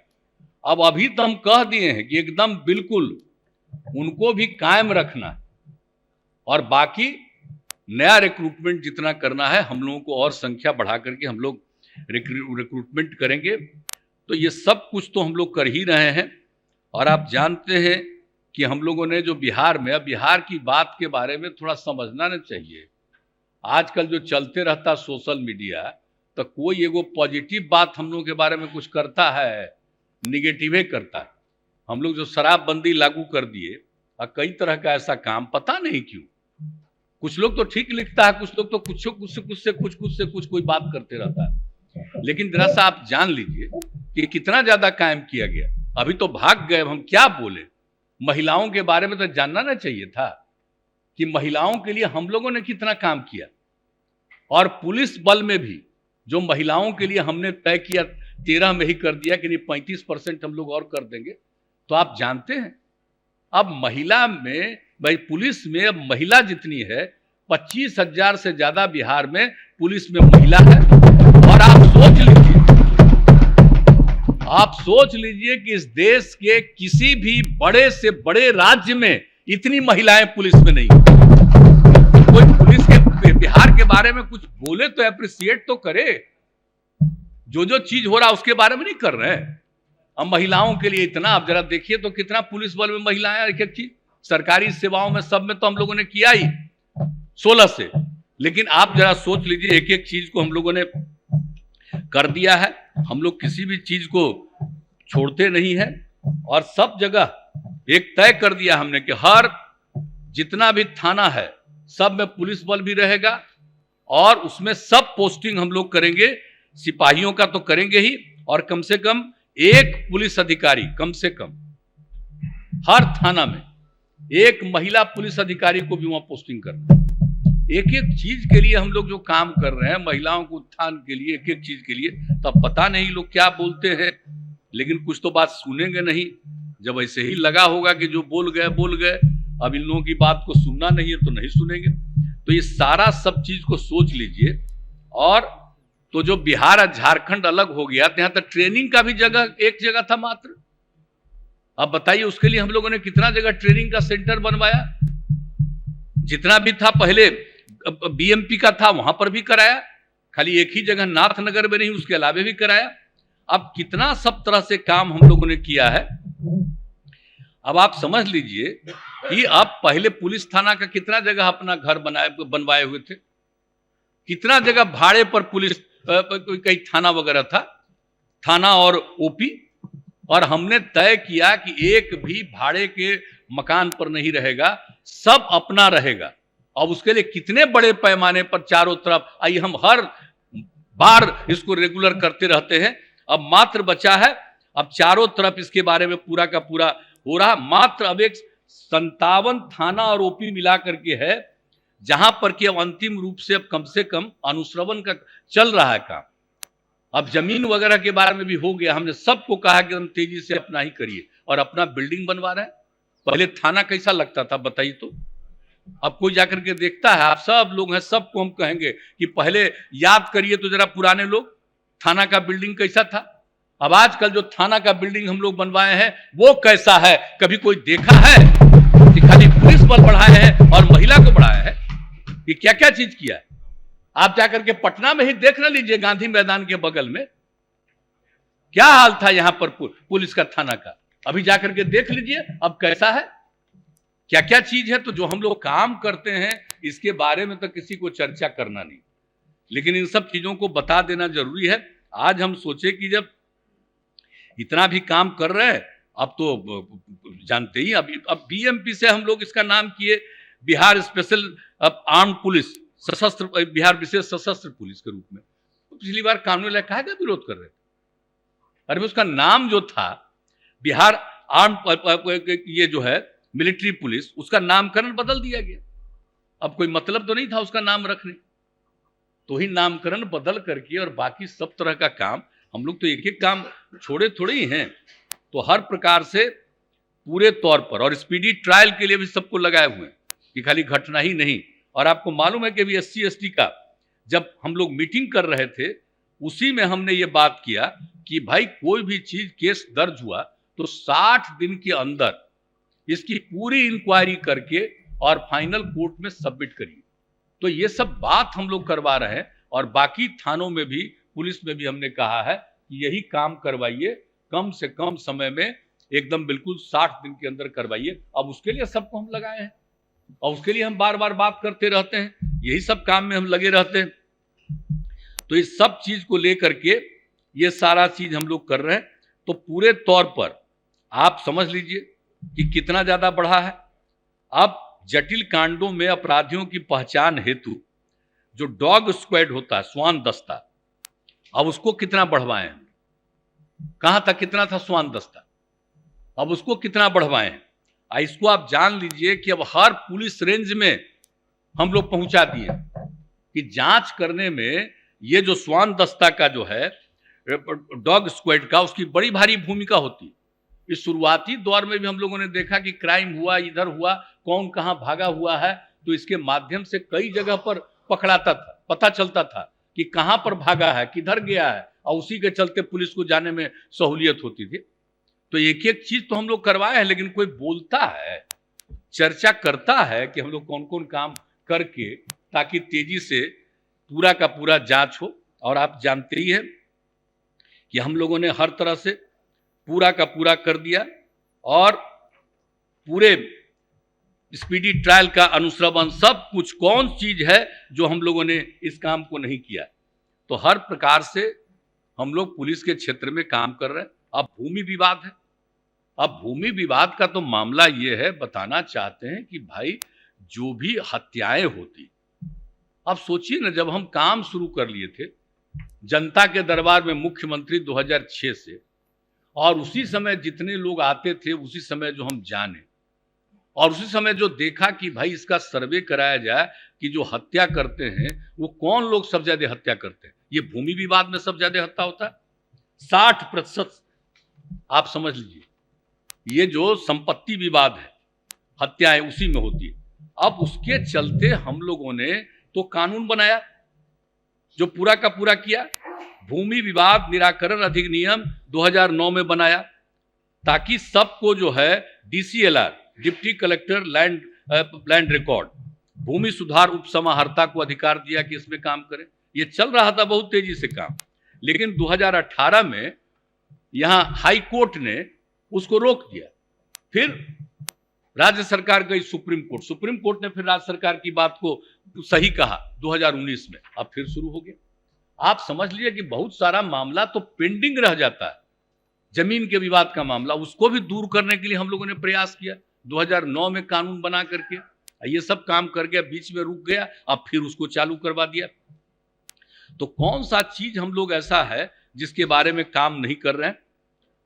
अब अभी तो हम कह दिए हैं कि एकदम बिल्कुल उनको भी कायम रखना है, और बाकी नया रिक्रूटमेंट जितना करना है हम लोगों को और संख्या बढ़ा करके हम लोग रिक्रूटमेंट करेंगे। तो ये सब कुछ तो हम लोग कर ही रहे हैं। और आप जानते हैं कि हम लोगों ने जो बिहार में, बिहार की बात के बारे में थोड़ा समझना नहीं चाहिए। आजकल जो चलते रहता सोशल मीडिया, तो कोई एगो पॉजिटिव बात हम लोगों के बारे में कुछ करता है, निगेटिव करता है। हम लोग जो शराबबंदी लागू कर दिए और कई तरह का ऐसा काम, पता नहीं क्यों कुछ लोग तो ठीक लिखता है, कुछ लोग तो कुछ कोई बात करते रहता है। लेकिन जरा सा आप जान लीजिए कि कितना ज्यादा कायम किया गया। अभी तो भाग गए, हम क्या बोले। महिलाओं के बारे में तो जानना ना चाहिए था कि महिलाओं के लिए हम लोगों ने कितना काम किया। और पुलिस बल में भी जो महिलाओं के लिए हमने तय किया 13 में ही कर दिया कि नहीं 35% हम लोग और कर देंगे। तो आप जानते हैं अब महिला में, भाई पुलिस में अब महिला जितनी है 25,000 से ज्यादा बिहार में पुलिस में महिला है। और आप सोच लीजिए कि इस देश के किसी भी बड़े से बड़े राज्य में इतनी महिलाएं पुलिस में नहीं। कोई पुलिस के बिहार के बारे में कुछ बोले तो अप्रिशिएट तो करे। जो चीज हो रहा उसके बारे में नहीं कर रहे हैं। अब महिलाओं के लिए इतना, आप जरा देखिए तो कितना पुलिस बल में महिलाएं, एक चीज सरकारी सेवाओं में सब में तो हम लोगों ने किया ही 16 से। लेकिन आप जरा सोच लीजिए एक एक चीज को हम लोगों ने कर दिया है। हम लोग किसी भी चीज को छोड़ते नहीं है। और सब जगह एक तय कर दिया हमने कि हर जितना भी थाना है सब में पुलिस बल भी रहेगा। और उसमें सब पोस्टिंग हम लोग करेंगे, सिपाहियों का तो करेंगे ही, और कम से कम एक पुलिस अधिकारी, कम से कम हर थाना में एक महिला पुलिस अधिकारी को भी वहां पोस्टिंग करना। एक एक चीज के लिए हम लोग जो काम कर रहे हैं, महिलाओं को उत्थान के लिए, एक एक चीज के लिए। तब पता नहीं लोग क्या बोलते हैं, लेकिन कुछ तो बात सुनेंगे नहीं। जब ऐसे ही लगा होगा कि जो बोल गए, अब इन लोगों की बात को सुनना नहीं है तो नहीं सुनेंगे। तो ये सारा सब चीज को सोच लीजिए। और तो जो बिहार और झारखंड अलग हो गया, तो यहां तक ट्रेनिंग का भी एक जगह था मात्र। अब बताइए उसके लिए हम लोगों ने कितना जगह ट्रेनिंग का सेंटर बनवाया। जितना भी था पहले बीएमपी का था वहां पर भी कराया, खाली एक ही जगह नाथनगर में नहीं, उसके अलावे भी कराया। अब कितना सब तरह से काम हम लोगों ने किया है। अब आप समझ लीजिए कि अब पहले पुलिस थाना का कितना जगह अपना घर बनवाए हुए थे, कितना जगह भाड़े पर पुलिस कई थाना वगैरह था, थाना और ओपी। और हमने तय किया कि एक भी भाड़े के मकान पर नहीं रहेगा, सब अपना रहेगा। अब उसके लिए कितने बड़े पैमाने पर चारों तरफ, आइए हम हर बार इसको रेगुलर करते रहते हैं। अब मात्र बचा है, अब चारों तरफ इसके बारे में पूरा का पूरा हो रहा। मात्र अब एक 57 थाना और ओपी मिला करके है, जहां पर कि अब अंतिम रूप से अब कम से कम अनुश्रवण का चल रहा है काम। अब जमीन वगैरह के बारे में भी हो गया। हमने सबको कहा कि हम तेजी से अपना ही करिए, और अपना बिल्डिंग बनवा रहे हैं। पहले थाना कैसा लगता था बताइए तो। अब कोई जाकर के देखता है, आप सब लोग हैं, सबको हम कहेंगे कि पहले याद करिए तो जरा पुराने लोग, थाना का बिल्डिंग कैसा था। अब आजकल जो थाना का बिल्डिंग हम लोग बनवाए हैं वो कैसा है, कभी कोई देखा है कि खाली पुलिस बल बढ़ाए हैं और महिला को बढ़ाया है? ये क्या क्या चीज किया है। आप जाकर के पटना में ही देख ना लीजिए, गांधी मैदान के बगल में क्या हाल था यहां पर पुलिस का, थाना का। अभी जाकर के देख लीजिए अब कैसा है, क्या क्या चीज है। तो जो हम लोग काम करते हैं इसके बारे में तो किसी को चर्चा करना नहीं, लेकिन इन सब चीजों को बता देना जरूरी है। आज हम सोचे कि जब इतना भी काम कर रहे हैं, अब तो जानते ही, अब बीएमपी से हम लोग इसका नाम किए बिहार स्पेशल आर्म पुलिस, सशस्त्र, बिहार विशेष सशस्त्र पुलिस के रूप में। तो पिछली बार कानून लायक का विरोध कर रहे थे। अरे उसका नाम जो था बिहार आर्म, ये जो है मिलिट्री पुलिस, उसका नामकरण बदल दिया गया। अब कोई मतलब तो नहीं था उसका नाम रखने, तो ही नामकरण बदल करके और बाकी सब तरह का काम, हम लोग तो एक एक काम छोड़े थोड़े ही हैं। तो हर प्रकार से पूरे तौर पर, और स्पीडी ट्रायल के लिए भी सबको लगाए हुए हैं कि खाली घटना ही नहीं। और आपको मालूम है कि अभी SC/ST का जब हम लोग मीटिंग कर रहे थे, उसी में हमने ये बात किया कि भाई कोई भी चीज केस दर्ज हुआ तो 60 दिन के अंदर इसकी पूरी इंक्वायरी करके और फाइनल कोर्ट में सबमिट करिए। तो ये सब बात हम लोग करवा रहे हैं और बाकी थानों में भी, पुलिस में भी हमने कहा है कि यही काम करवाइए, कम से कम समय में, एकदम बिल्कुल 60 दिन के अंदर करवाइए। अब उसके लिए सबको हम लगाए हैं और उसके लिए हम बार बार बात करते रहते हैं, यही सब काम में हम लगे रहते हैं। तो इस सब चीज को लेकर के ये सारा चीज हम लोग कर रहे हैं। तो पूरे तौर पर आप समझ लीजिए कि कितना ज्यादा बढ़ा है। अब जटिल कांडों में अपराधियों की पहचान हेतु जो डॉग स्क्वाड होता है, श्वान दस्ता, अब उसको कितना बढ़वाए हैं, कहां तक कितना था श्वान दस्ता, अब उसको कितना बढ़वाए हैं। इसको आप जान लीजिए कि अब हर पुलिस रेंज में हम लोग पहुंचा दिए कि जांच करने में ये जो श्वान दस्ता का जो है, डॉग स्क्वाड का, उसकी बड़ी भारी भूमिका होती है। इस शुरुआती दौर में भी हम लोगों ने देखा कि क्राइम हुआ, इधर हुआ, कौन कहां भागा हुआ है, तो इसके माध्यम से कई जगह पर पकड़ाता था, पता चलता था कि कहां पर भागा है, किधर गया है, और उसी के चलते पुलिस को जाने में सहूलियत होती थी। तो एक एक चीज तो हम लोग करवाए हैं, लेकिन कोई बोलता है, चर्चा करता है कि हम लोग कौन कौन काम करके, ताकि तेजी से पूरा का पूरा जांच हो। और आप जानते ही हैं कि हम लोगों ने हर तरह से पूरा का पूरा कर दिया और पूरे स्पीडी ट्रायल का अनुश्रवण, सब कुछ, कौन चीज है जो हम लोगों ने इस काम को नहीं किया। तो हर प्रकार से हम लोग पुलिस के क्षेत्र में काम कर रहे हैं। अब भूमि विवाद है, अब भूमि विवाद का तो मामला ये है, बताना चाहते हैं कि भाई जो भी हत्याएं होती, अब सोचिए ना, जब हम काम शुरू कर लिए थे जनता के दरबार में मुख्यमंत्री 2006 से, और उसी समय जितने लोग आते थे, उसी समय जो हम जाने और उसी समय जो देखा कि भाई इसका सर्वे कराया जाए कि जो हत्या करते हैं वो कौन लोग सबसे ज्यादा हत्या करते हैं। ये भूमि विवाद में सबसे ज्यादा हत्या होता है, 60%। आप समझ लीजिए, ये जो संपत्ति विवाद है, हत्याएं उसी में होती है। अब उसके चलते हम लोगों ने तो कानून बनाया जो पूरा का पूरा किया, भूमि विवाद निराकरण अधिनियम 2009 में बनाया, ताकि सबको जो है DCLR, deputy collector land record, भूमि सुधार उपसमाहर्ता को अधिकार दिया कि इसमें काम करें। ये चल रहा था बहुत तेजी से काम, लेकिन 2018 में यहां हाई कोर्ट ने उसको रोक दिया। फिर राज्य सरकार गई सुप्रीम कोर्ट, सुप्रीम कोर्ट ने फिर राज्य सरकार की बात को सही कहा 2019 में, अब फिर शुरू हो गया। आप समझ लीजिए कि बहुत सारा मामला तो पेंडिंग रह जाता है। जमीन के विवाद का मामला, उसको भी दूर करने के लिए हम लोगों ने प्रयास किया 2009 में कानून बना करके, ये सब काम कर गया, बीच में रुक गया, अब फिर उसको चालू करवा दिया। तो कौन सा चीज हम लोग ऐसा है जिसके बारे में काम नहीं कर रहे हैं।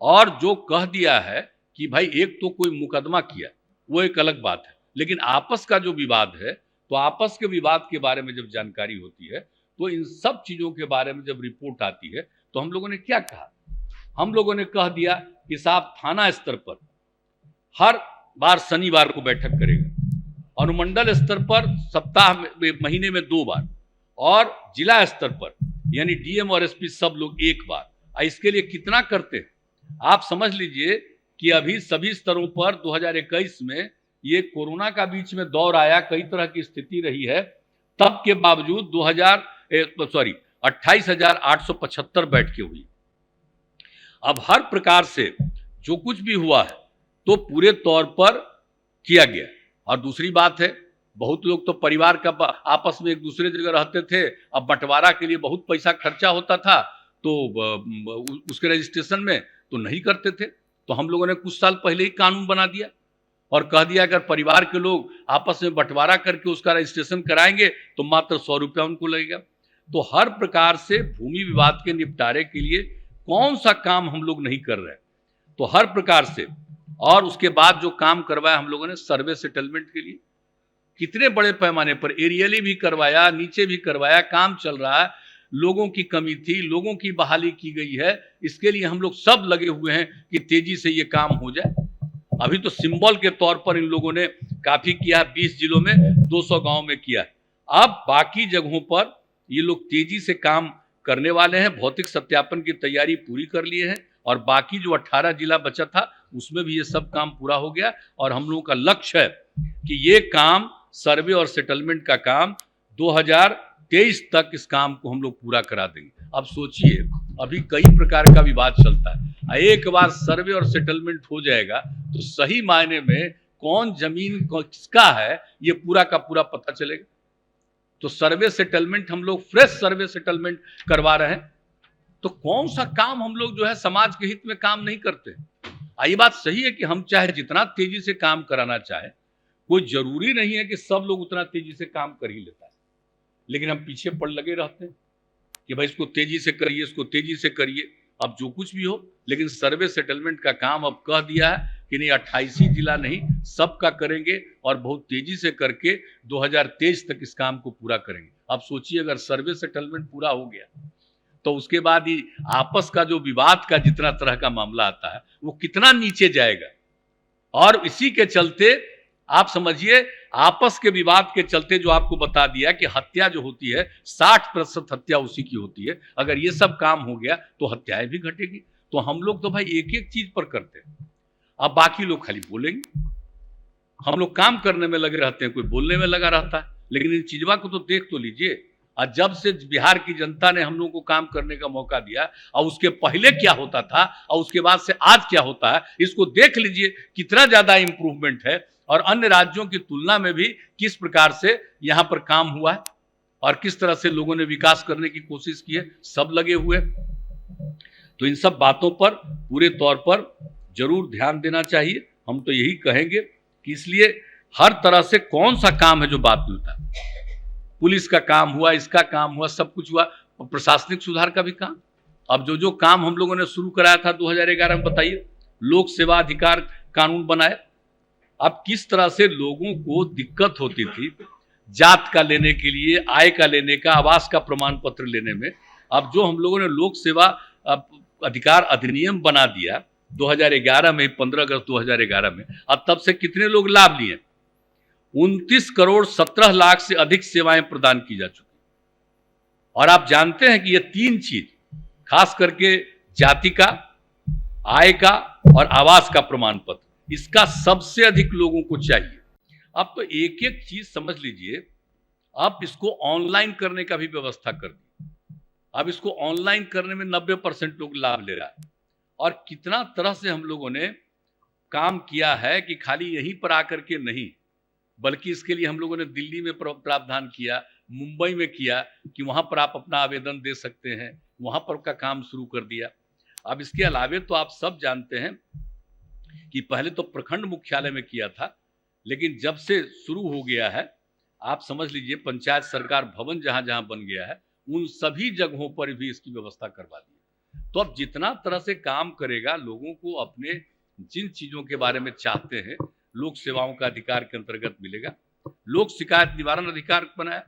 और जो कह दिया है कि भाई एक तो कोई मुकदमा किया, वो एक अलग बात है, लेकिन आपस का जो विवाद है, तो आपस के विवाद के बारे में जब जानकारी होती है, तो इन सब चीजों के बारे में जब रिपोर्ट आती है, तो हम लोगों ने क्या कहा, हम लोगों ने कह दिया कि साहब थाना स्तर पर हर बार शनिवार को बैठक करेगा, अनुमंडल स्तर पर सप्ताह में, महीने में 2 बार, और जिला स्तर पर यानी DM और SP सब लोग 1 बार। इसके लिए कितना करते हैं आप समझ लीजिए कि अभी सभी स्तरों पर 2021 में ये कोरोना का बीच में दौर आया, कई तरह की स्थिति रही है, तब के बावजूद 28,875 बैठकें हुई। अब हर प्रकार से जो कुछ भी हुआ है तो पूरे तौर पर किया गया। और दूसरी बात है, बहुत लोग तो परिवार का आपस में एक दूसरे जगह रहते थे, अब बंटवारा के लिए बहुत पैसा खर्चा होता था, तो उसके रजिस्ट्रेशन में तो नहीं करते थे। तो हम लोगों ने कुछ साल पहले ही कानून बना दिया और कह दिया अगर परिवार के लोग आपस में बंटवारा करके उसका रजिस्ट्रेशन कराएंगे तो मात्र 100 रुपया उनको लगेगा। तो हर प्रकार से भूमि विवाद के निपटारे के लिए कौन सा काम हम लोग नहीं कर रहे, तो हर प्रकार से। और उसके बाद जो काम करवाया हम लोगों ने सर्वे सेटलमेंट के लिए, कितने बड़े पैमाने पर एरियली भी करवाया, नीचे भी करवाया, काम चल रहा है। लोगों की कमी थी, लोगों की बहाली की गई है, इसके लिए हम लोग सब लगे हुए हैं कि तेजी से ये काम हो जाए। अभी तो सिंबल के तौर पर इन लोगों ने काफी किया, 20 जिलों में 200 गांव में किया है। अब बाकी जगहों पर ये लोग तेजी से काम करने वाले हैं, भौतिक सत्यापन की तैयारी पूरी कर लिए हैं, और बाकी जो 18 जिला बचा था उसमें भी ये सब काम पूरा हो गया। और हम लोगों का लक्ष्य है कि ये काम, सर्वे और सेटलमेंट का काम 2023 तक इस काम को हम लोग पूरा करा देंगे। अब सोचिए, अभी कई प्रकार का विवाद चलता है, एक बार सर्वे और सेटलमेंट हो जाएगा तो सही मायने में कौन जमीन किसका है ये पूरा का पूरा पता चलेगा। तो सर्वे सेटलमेंट हम लोग फ्रेश सर्वे सेटलमेंट करवा रहे हैं, तो कौन सा काम हम लोग जो है समाज के हित में काम नहीं करते। ये बात सही है कि हम चाहे जितना तेजी से काम कराना चाहे, कोई जरूरी नहीं है कि सब लोग उतना तेजी से काम कर ही लेता है, लेकिन हम पीछे पड़ लगे रहते हैं कि भाई इसको तेजी से करिए, इसको तेजी से करिए। अब जो कुछ भी हो, लेकिन सर्वे सेटलमेंट का काम अब कह दिया है कि नहीं 28 ही जिला नहीं सबका करेंगे और बहुत तेजी से करके 2023 तक इस काम को पूरा करेंगे। अब सोचिए अगर सर्वे सेटलमेंट पूरा हो गया तो उसके बाद ही आपस का जो विवाद का जितना तरह का मामला आता है वो कितना नीचे जाएगा। और इसी के चलते आप समझिए, आपस के विवाद के चलते जो आपको बता दिया कि हत्या जो होती है 60% हत्या उसी की होती है। अगर ये सब काम हो गया तो हत्याएं भी घटेगी। तो हम लोग तो भाई एक एक चीज पर करते हैं, अब बाकी लोग खाली बोलेंगे। हम लोग काम करने में लगे रहते हैं, कोई बोलने में लगा रहता है, लेकिन इन चीजों को तो देख तो लीजिए। और जब से बिहार की जनता ने हम लोगों को काम करने का मौका दिया और उसके पहले क्या होता था और उसके बाद से आज क्या होता है, इसको देख लीजिए कितना ज्यादा इंप्रूवमेंट है और अन्य राज्यों की तुलना में भी किस प्रकार से यहाँ पर काम हुआ है और किस तरह से लोगों ने विकास करने की कोशिश की है, सब लगे हुए। तो इन सब बातों पर पूरे तौर पर जरूर ध्यान देना चाहिए। हम तो यही कहेंगे कि इसलिए हर तरह से कौन सा काम है जो बात मिलता है, पुलिस का काम हुआ, इसका काम हुआ, सब कुछ हुआ, प्रशासनिक सुधार का भी काम। अब जो जो काम हम लोगों ने शुरू कराया था 2011 में, बताइए, लोक सेवा अधिकार कानून बनाया। अब किस तरह से लोगों को दिक्कत होती थी जात का लेने के लिए, आय का लेने का, आवास का प्रमाण पत्र लेने में। अब जो हम लोगों ने लोक सेवा अधिकार अधिनियम बना दिया 2011 में, 15 अगस्त 2011 में, अब तब से कितने लोग लाभ लिए? 29 करोड़ 17 लाख से अधिक सेवाएं प्रदान की जा चुकी। और आप जानते हैं कि ये तीन चीज, खास करके जाति का, आय का और आवास का प्रमाण पत्र, इसका सबसे अधिक लोगों को चाहिए। अब तो एक एक चीज समझ लीजिए, आप इसको ऑनलाइन करने का भी व्यवस्था कर दी। अब इसको ऑनलाइन करने में 90% लोग लाभ ले रहा है। और कितना तरह से हम लोगों ने काम किया है कि खाली यहीं पर आकर के नहीं, बल्कि इसके लिए हम लोगों ने दिल्ली में प्रावधान किया, मुंबई में किया कि वहां पर आप अपना आवेदन दे सकते हैं, वहां पर का काम शुरू कर दिया। अब इसके अलावे तो आप सब जानते हैं कि पहले तो प्रखंड मुख्यालय में किया था, लेकिन जब से शुरू हो गया है, आप समझ लीजिए पंचायत सरकार भवन जहां जहां बन गया है उन सभी जगहों पर भी इसकी व्यवस्था करवा दी। तो अब जितना तरह से काम करेगा, लोगों को अपने जिन चीजों के बारे में चाहते हैं लोक सेवाओं का अधिकार के अंतर्गत मिलेगा। लोक शिकायत निवारण अधिकार बनाया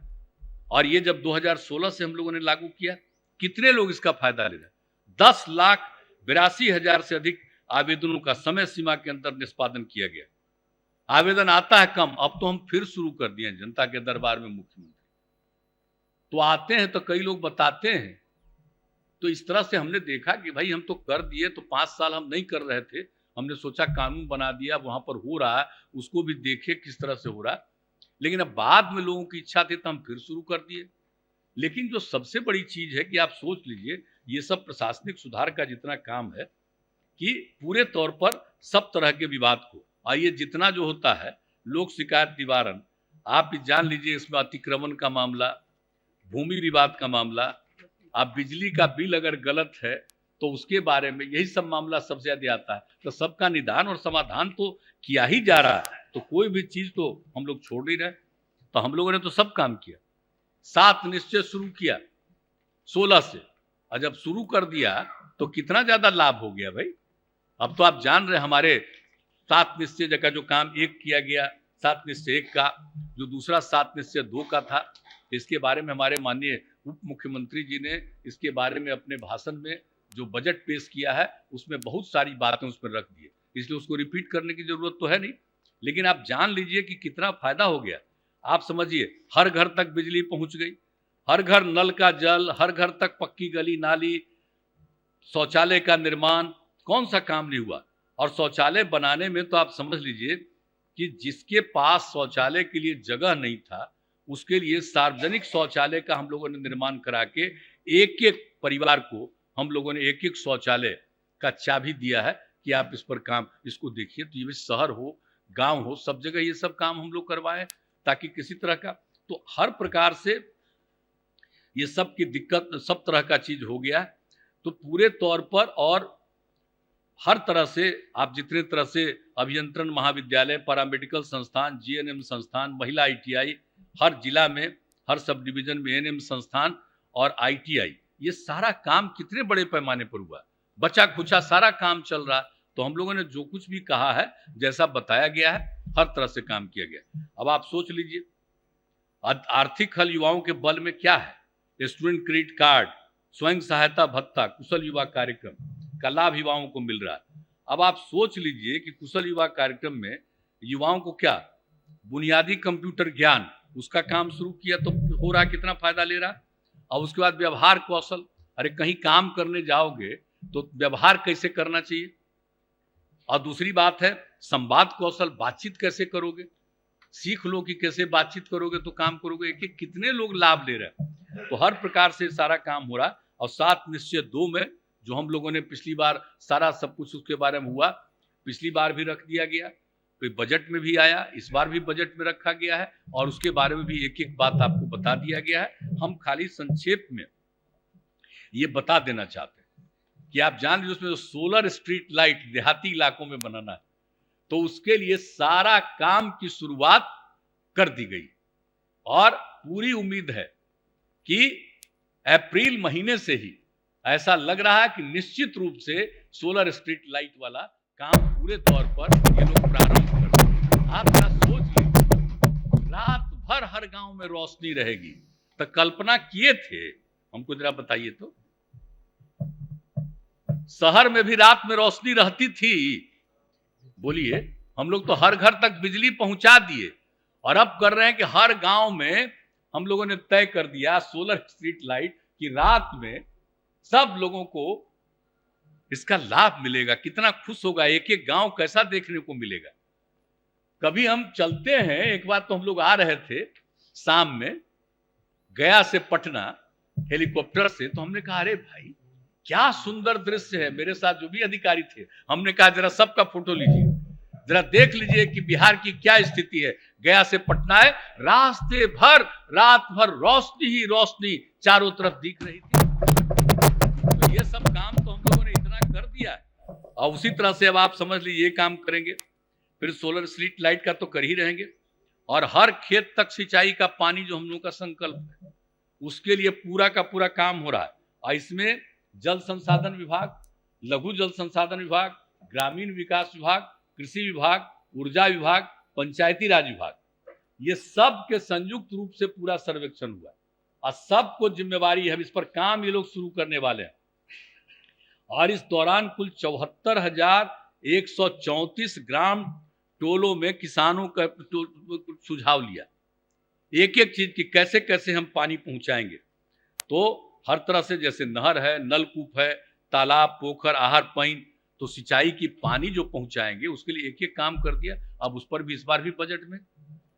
और ये जब 2016 से हम लोगों ने लागू किया, कितने लोग इसका फायदा ले रहे हैं? 10,82,000 से अधिक आवेदनों का समय सीमा के अंदर निष्पादन किया गया। आवेदन आता है कम, अब तो हम फिर शुरू कर दिए जनता के दरबार में मुख्यमंत्री तो आते हैं तो कई लोग बताते हैं। तो इस तरह से हमने देखा कि भाई हम तो कर दिए, तो 5 साल हम नहीं कर रहे थे, हमने सोचा कानून बना दिया, वहां पर हो रहा है उसको भी देखे किस तरह से हो रहा है। लेकिन अब बाद में लोगों की इच्छा थी तो हम फिर शुरू कर दिए। लेकिन जो सबसे बड़ी चीज है कि आप सोच लीजिए, ये सब प्रशासनिक सुधार का जितना काम है कि पूरे तौर पर सब तरह के विवाद को, आइए जितना जो होता है लोक शिकायत निवारण, आप जान लीजिए, इसमें अतिक्रमण का मामला, भूमि विवाद का मामला, आप बिजली का बिल अगर गलत है तो उसके बारे में, यही सब मामला सबसे ज्यादा आता है। तो सबका निदान और समाधान तो किया ही जा रहा है, तो कोई भी चीज तो हम लोग छोड़ नहीं रहे। तो हम लोगों ने तो सब काम किया। 7 निश्चय शुरू किया 16 से, और जब शुरू कर दिया तो कितना ज्यादा लाभ हो गया भाई। अब तो आप जान रहे, हमारे 7 निश्चय का जो काम एक किया गया, 7 निश्चय 1 का, जो दूसरा 7 निश्चय 2 का था, इसके बारे में हमारे माननीय उप मुख्यमंत्री जी ने इसके बारे में अपने भाषण में जो बजट पेश किया है उसमें बहुत सारी बातें उसमें रख दी है, इसलिए उसको रिपीट करने की जरूरत तो है नहीं। लेकिन आप जान लीजिए कि कितना फायदा हो गया। आप समझिए, हर घर तक बिजली पहुंच गई, हर घर नल का जल, हर घर तक पक्की गली नाली, शौचालय का निर्माण, कौन सा काम नहीं हुआ। और शौचालय बनाने में तो आप समझ लीजिए कि जिसके पास शौचालय के लिए जगह नहीं था उसके लिए सार्वजनिक शौचालय का हम लोगों ने निर्माण करा के एक एक परिवार को हम लोगों ने एक एक शौचालय का चाबी दिया है कि आप इस पर काम इसको देखिए। तो ये शहर हो गांव हो सब जगह ये सब काम हम लोग करवाएं ताकि किसी तरह का, तो हर प्रकार से ये सब की दिक्कत सब तरह का चीज हो गया है। तो पूरे तौर पर और हर तरह से आप जितने तरह से अभियंत्रण महाविद्यालय, पैरामेडिकल संस्थान, जीएनएम संस्थान, महिला आईटीआई, हर जिला में हर सब डिवीजन में एएनएम संस्थान और आईटीआई, ये सारा काम कितने बड़े पैमाने पर हुआ, बचा खुचा सारा काम चल रहा। तो हम लोगों ने जो कुछ भी कहा है, जैसा बताया गया है, हर तरह से काम किया गया। अब आप सोच लीजिए आर्थिक हल युवाओं के बल में क्या है, स्टूडेंट क्रेडिट कार्ड, स्वयं सहायता भत्ता, कुशल युवा कार्यक्रम का लाभ युवाओं को मिल रहा है। अब आप सोच लीजिए कि कुशल युवा कार्यक्रम में युवाओं को क्या बुनियादी कंप्यूटर ज्ञान उसका काम शुरू किया, तो हो रहा कितना फायदा ले रहा। और उसके बाद व्यवहार कौशल, अरे कहीं काम करने जाओगे तो व्यवहार कैसे करना चाहिए। और दूसरी बात है संवाद कौशल, बातचीत कैसे करोगे, सीख लो कि कैसे बातचीत करोगे तो काम करोगे। एक एक कितने लोग लाभ ले रहे हैं। तो हर प्रकार से सारा काम हो रहा। और 7 निश्चय 2 में जो हम लोगों ने पिछली बार सारा सब कुछ उसके बारे में हुआ, पिछली बार भी रख दिया गया, तो बजट में भी आया, इस बार भी बजट में रखा गया है और उसके बारे में भी एक एक बात आपको बता दिया गया है। हम खाली संक्षेप में ये बता देना चाहते हैं कि आप जान लीजिए उसमें सोलर स्ट्रीट लाइट देहाती इलाकों में बनाना है, तो उसके लिए सारा काम की शुरुआत कर दी गई और पूरी उम्मीद है कि अप्रैल महीने से ही ऐसा लग रहा है कि निश्चित रूप से सोलर स्ट्रीट लाइट वाला काम पूरे तौर पर ये लोग प्रारंभ कर देंगे। आप जरा सोच लीजिए रात भर हर गांव में रोशनी रहेगी, तो कल्पना किए थे, हमको जरा बताइए तो। शहर में भी रात में रोशनी रहती थी, बोलिए, हम लोग तो हर घर तक बिजली पहुंचा दिए और अब कर रहे हैं कि हर गांव में हम लोगों ने तय कर दिया सोलर स्ट्रीट लाइट कि रात में सब लोगों को इसका लाभ मिलेगा। कितना खुश होगा एक एक गांव, कैसा देखने को मिलेगा। कभी हम चलते हैं, एक बार तो हम लोग आ रहे थे शाम में गया से पटना हेलीकॉप्टर से, तो हमने कहा अरे भाई क्या सुंदर दृश्य है। मेरे साथ जो भी अधिकारी थे हमने कहा जरा सबका फोटो लीजिए, जरा देख लीजिए कि बिहार की क्या स्थिति है। गया से पटना है, रास्ते भर रात भर रोशनी ही रोशनी चारों तरफ दिख रही थी। तो ये सब काम तो हम लोगों ने इतना कर दिया है और उसी तरह से अब आप समझ लीजिए ये काम करेंगे, फिर सोलर स्ट्रीट लाइट का तो कर ही रहेंगे और हर खेत तक सिंचाई का पानी जो हम लोगों का संकल्प है उसके लिए पूरा का पूरा काम हो रहा है। और इसमें जल संसाधन विभाग, लघु जल संसाधन विभाग, ग्रामीण विकास विभाग, कृषि विभाग, ऊर्जा विभाग, पंचायती राज विभाग, ये सब के संयुक्त रूप से पूरा सर्वेक्षण हुआ और सबको जिम्मेवारी है। अब इस पर काम ये लोग शुरू करने वाले हैं और इस दौरान कुल 74,134 ग्राम टोलों में किसानों का सुझाव लिया, एक एक चीज की कैसे कैसे हम पानी पहुंचाएंगे। तो हर तरह से जैसे नहर है, नलकूप है, तालाब, पोखर, आहर पईन, तो सिंचाई की पानी जो पहुंचाएंगे उसके लिए एक एक काम कर दिया। अब उस पर भी इस बार भी बजट में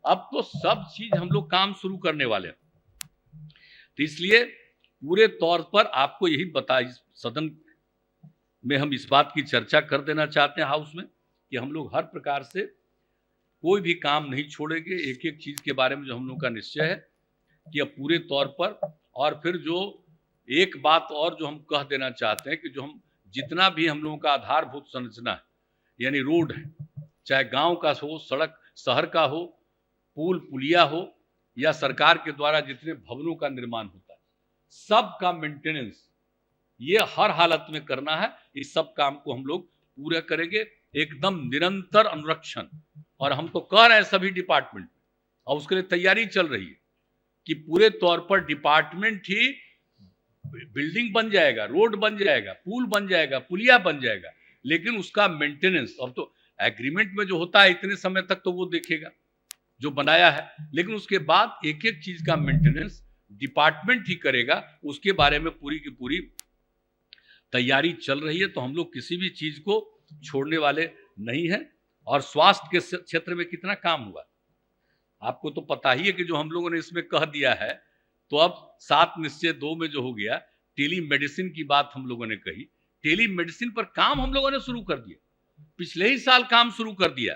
अब तो सब चीज हम लोग काम शुरू करने वाले हैं। तो इसलिए पूरे तौर पर आपको यही बता, इस सदन में हम इस बात की चर्चा कर देना चाहते हैं हाउस में कि हम लोग हर प्रकार से कोई भी काम नहीं छोड़ेंगे। एक एक चीज के बारे में जो हम लोग का निश्चय है कि अब पूरे तौर पर। और फिर जो एक बात और जो हम कह देना चाहते हैं कि जो हम जितना भी हम लोगों का आधारभूत संरचना है, यानी रोड है, चाहे गांव का हो, सड़क शहर का हो, पुल पुलिया हो या सरकार के द्वारा जितने भवनों का निर्माण होता है, सब का मेंटेनेंस ये हर हालत में करना है। इस सब काम को हम लोग पूरा करेंगे, एकदम निरंतर अनुरक्षण। और हम तो कह रहे हैं सभी डिपार्टमेंट और उसके लिए तैयारी चल रही है कि पूरे तौर पर डिपार्टमेंट ही बिल्डिंग बन जाएगा, रोड बन जाएगा, पुल बन जाएगा, पुलिया बन जाएगा, लेकिन उसका मेंटेनेंस अब तो एग्रीमेंट में जो होता है इतने समय तक तो वो देखेगा जो बनाया है, लेकिन उसके बाद एक एक चीज का मेंटेनेंस डिपार्टमेंट ही करेगा। उसके बारे में पूरी की पूरी तैयारी चल रही है। तो हम लोग किसी भी चीज को छोड़ने वाले नहीं हैं। और स्वास्थ्य के क्षेत्र में कितना काम हुआ, आपको तो पता ही है कि जो हम लोगों ने इसमें कह दिया है, तो अब 7 निश्चय 2 में जो हो गया, टेली मेडिसिन की बात हम लोगों ने कही। टेली मेडिसिन पर काम हम लोगों ने शुरू कर दिया, पिछले ही साल काम शुरू कर दिया,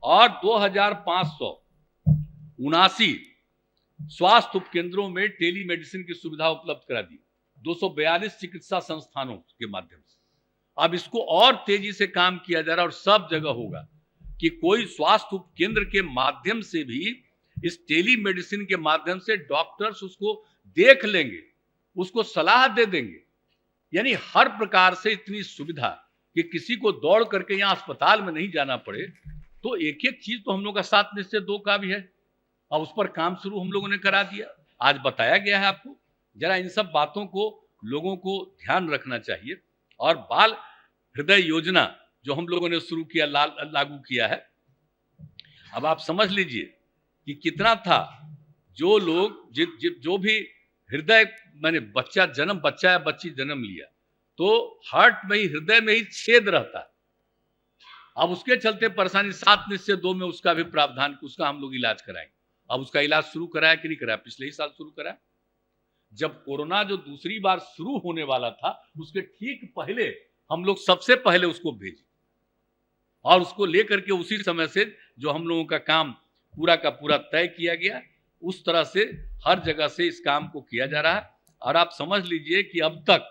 और 2579 स्वास्थ्य उपकेंद्रों में टेली मेडिसिन की सुविधा उपलब्ध करा दी, 242 चिकित्सा संस्थानों के माध्यम से। अब इसको और तेजी से काम किया जा रहा है और सब जगह होगा कि कोई स्वास्थ्य उपकेंद्र के माध्यम से भी, इस टेली मेडिसिन के माध्यम से डॉक्टर्स उसको देख लेंगे, उसको सलाह दे देंगे। यानी हर प्रकार से इतनी सुविधा कि किसी को दौड़ करके यहाँ अस्पताल में नहीं जाना पड़े। तो एक एक चीज तो हम लोग का 7 निश्चय 2 का भी है, और उस पर काम शुरू हम लोगों ने करा दिया, आज बताया गया है आपको। जरा इन सब बातों को लोगों को ध्यान रखना चाहिए। और बाल हृदय योजना जो हम लोगों ने शुरू किया, लागू किया है, अब आप समझ लीजिए कि कितना था। जो लोग जो भी हृदय माने बच्चा या बच्ची जन्म लिया तो हार्ट में ही, हृदय में ही छेद रहता है। अब उसके चलते परेशानी, 7 निश्चय 2 में उसका भी प्रावधान, उसका हम लोग इलाज कराएंगे। अब उसका इलाज शुरू कराया कि नहीं कराया? पिछले ही साल शुरू कराया। जब कोरोना जो दूसरी बार शुरू होने वाला था, उसके ठीक पहले हम लोग सबसे पहले उसको भेजे, और उसको लेकर के उसी समय से जो हम लोगों का काम पूरा का पूरा तय किया गया, उस तरह से हर जगह से इस काम को किया जा रहा है। और आप समझ लीजिए कि अब तक,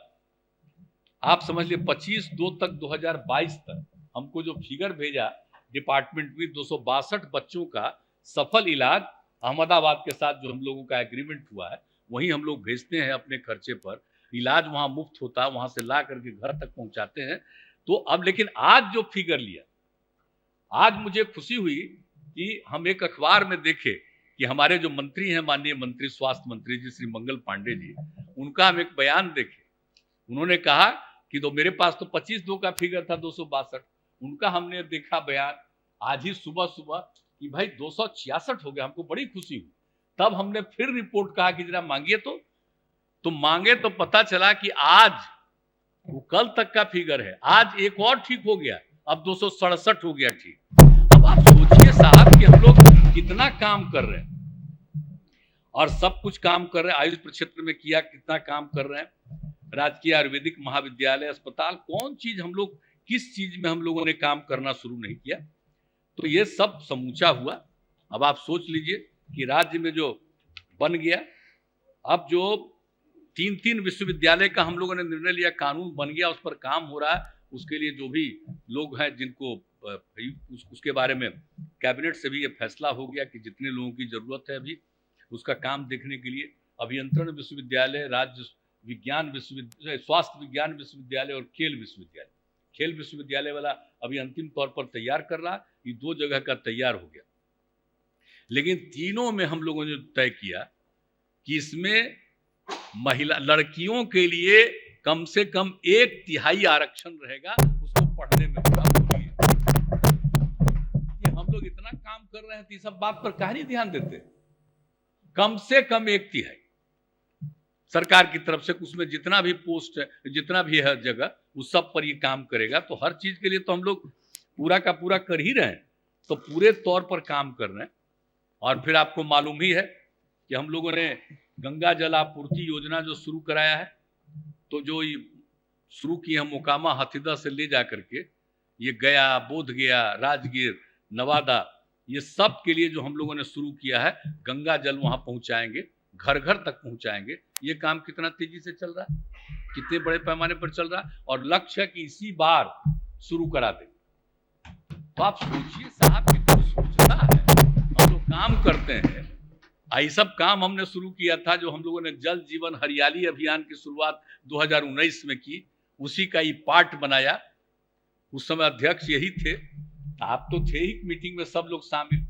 आप समझ लीजिए 25/2 तक 2022 तक हमको जो फिगर भेजा डिपार्टमेंट में, 262 बच्चों का सफल इलाज अहमदाबाद के साथ जो हम लोगों का एग्रीमेंट हुआ है, वहीं हम लोग भेजते हैं अपने खर्चे पर, इलाज वहां मुफ्त होता है, वहां से ला करके घर तक पहुंचाते हैं। तो अब लेकिन आज जो फिगर लिया, आज मुझे खुशी हुई कि हम एक अखबार में देखे कि हमारे जो मंत्री हैं, माननीय मंत्री, स्वास्थ्य मंत्री जी श्री मंगल पांडे जी, उनका हम एक बयान देखे। उन्होंने कहा कि तो मेरे पास तो 25/2 का फिगर था 262, उनका हमने देखा बयान आज ही सुबह सुबह कि भाई 266 हो गया। हमको बड़ी खुशी हुई। तब हमने फिर रिपोर्ट कहा कि जरा मांगिए, तो मांगे तो पता चला कि आज वो कल तक का फिगर है, आज एक और ठीक हो गया, अब 267 हो गया ठीक। अब आप सोचिए साहब कि हम लोग कितना काम कर रहे हैं, और सब कुछ काम कर रहे हैं। आयुष प्रक्षेत्र में किया, कितना काम कर रहे हैं। राजकीय आयुर्वेदिक महाविद्यालय, अस्पताल, कौन चीज हम लोग, किस चीज में हम लोगों ने काम करना शुरू नहीं किया। तो ये सब समूचा हुआ। अब आप सोच लीजिए कि राज्य में जो बन गया, अब जो 3-3 विश्वविद्यालय का हम लोगों ने निर्णय लिया, कानून बन गया, उस पर काम हो रहा है। उसके लिए जो भी लोग हैं जिनको उसके बारे में कैबिनेट से भी ये फैसला हो गया कि जितने लोगों की जरूरत है अभी उसका काम देखने के लिए अभियंत्रण विश्वविद्यालय, राज्य विज्ञान विश्वविद्यालय, स्वास्थ्य विज्ञान विश्वविद्यालय और खेल विश्वविद्यालय, खेल विश्वविद्यालय वाला अभी अंतिम तौर पर तैयार कर रहा है। ये 2 जगह का तैयार हो गया, लेकिन तीनों में हम लोगों ने तय किया कि इसमें महिला लड़कियों के लिए कम से कम 1/3 आरक्षण रहेगा, उसको पढ़ने में। कि हम लोग इतना काम कर रहे हैं तो इस सब बात पर काहे नहीं ध्यान देते? कम से कम 1/3 सरकार की तरफ से, उसमें जितना भी पोस्ट है, जितना भी है जगह, उस सब पर ये काम करेगा। तो हर चीज के लिए तो हम लोग पूरा का पूरा कर ही रहे हैं, तो पूरे तौर पर काम कर रहे हैं। और फिर आपको मालूम ही है कि हम लोगों ने गंगा जल आपूर्ति योजना जो शुरू कराया है, तो जो शुरू की है मोकामा हथीदा से ले जा करके ये गया, बोधगया, राजगीर, नवादा, ये सब के लिए जो हम लोगों ने शुरू किया है, गंगा जल वहां पहुंचाएंगे, घर घर तक पहुंचाएंगे। ये काम कितना तेजी से चल रहा है, कितने बड़े पैमाने पर चल रहा है, और लक्ष्य है कि इसी बार शुरू करा दें। तो आप सोचिए साहब, कितना सोचता है, हम लोग काम करते हैं। ये सब काम हमने शुरू किया था, जो हम लोगों ने जल जीवन हरियाली अभियान की शुरुआत 2019 में की, उसी का ये पार्ट बनाया। उस समय अध्यक्ष यही थे, आप तो थे ही मीटिंग में, सब लोग शामिल।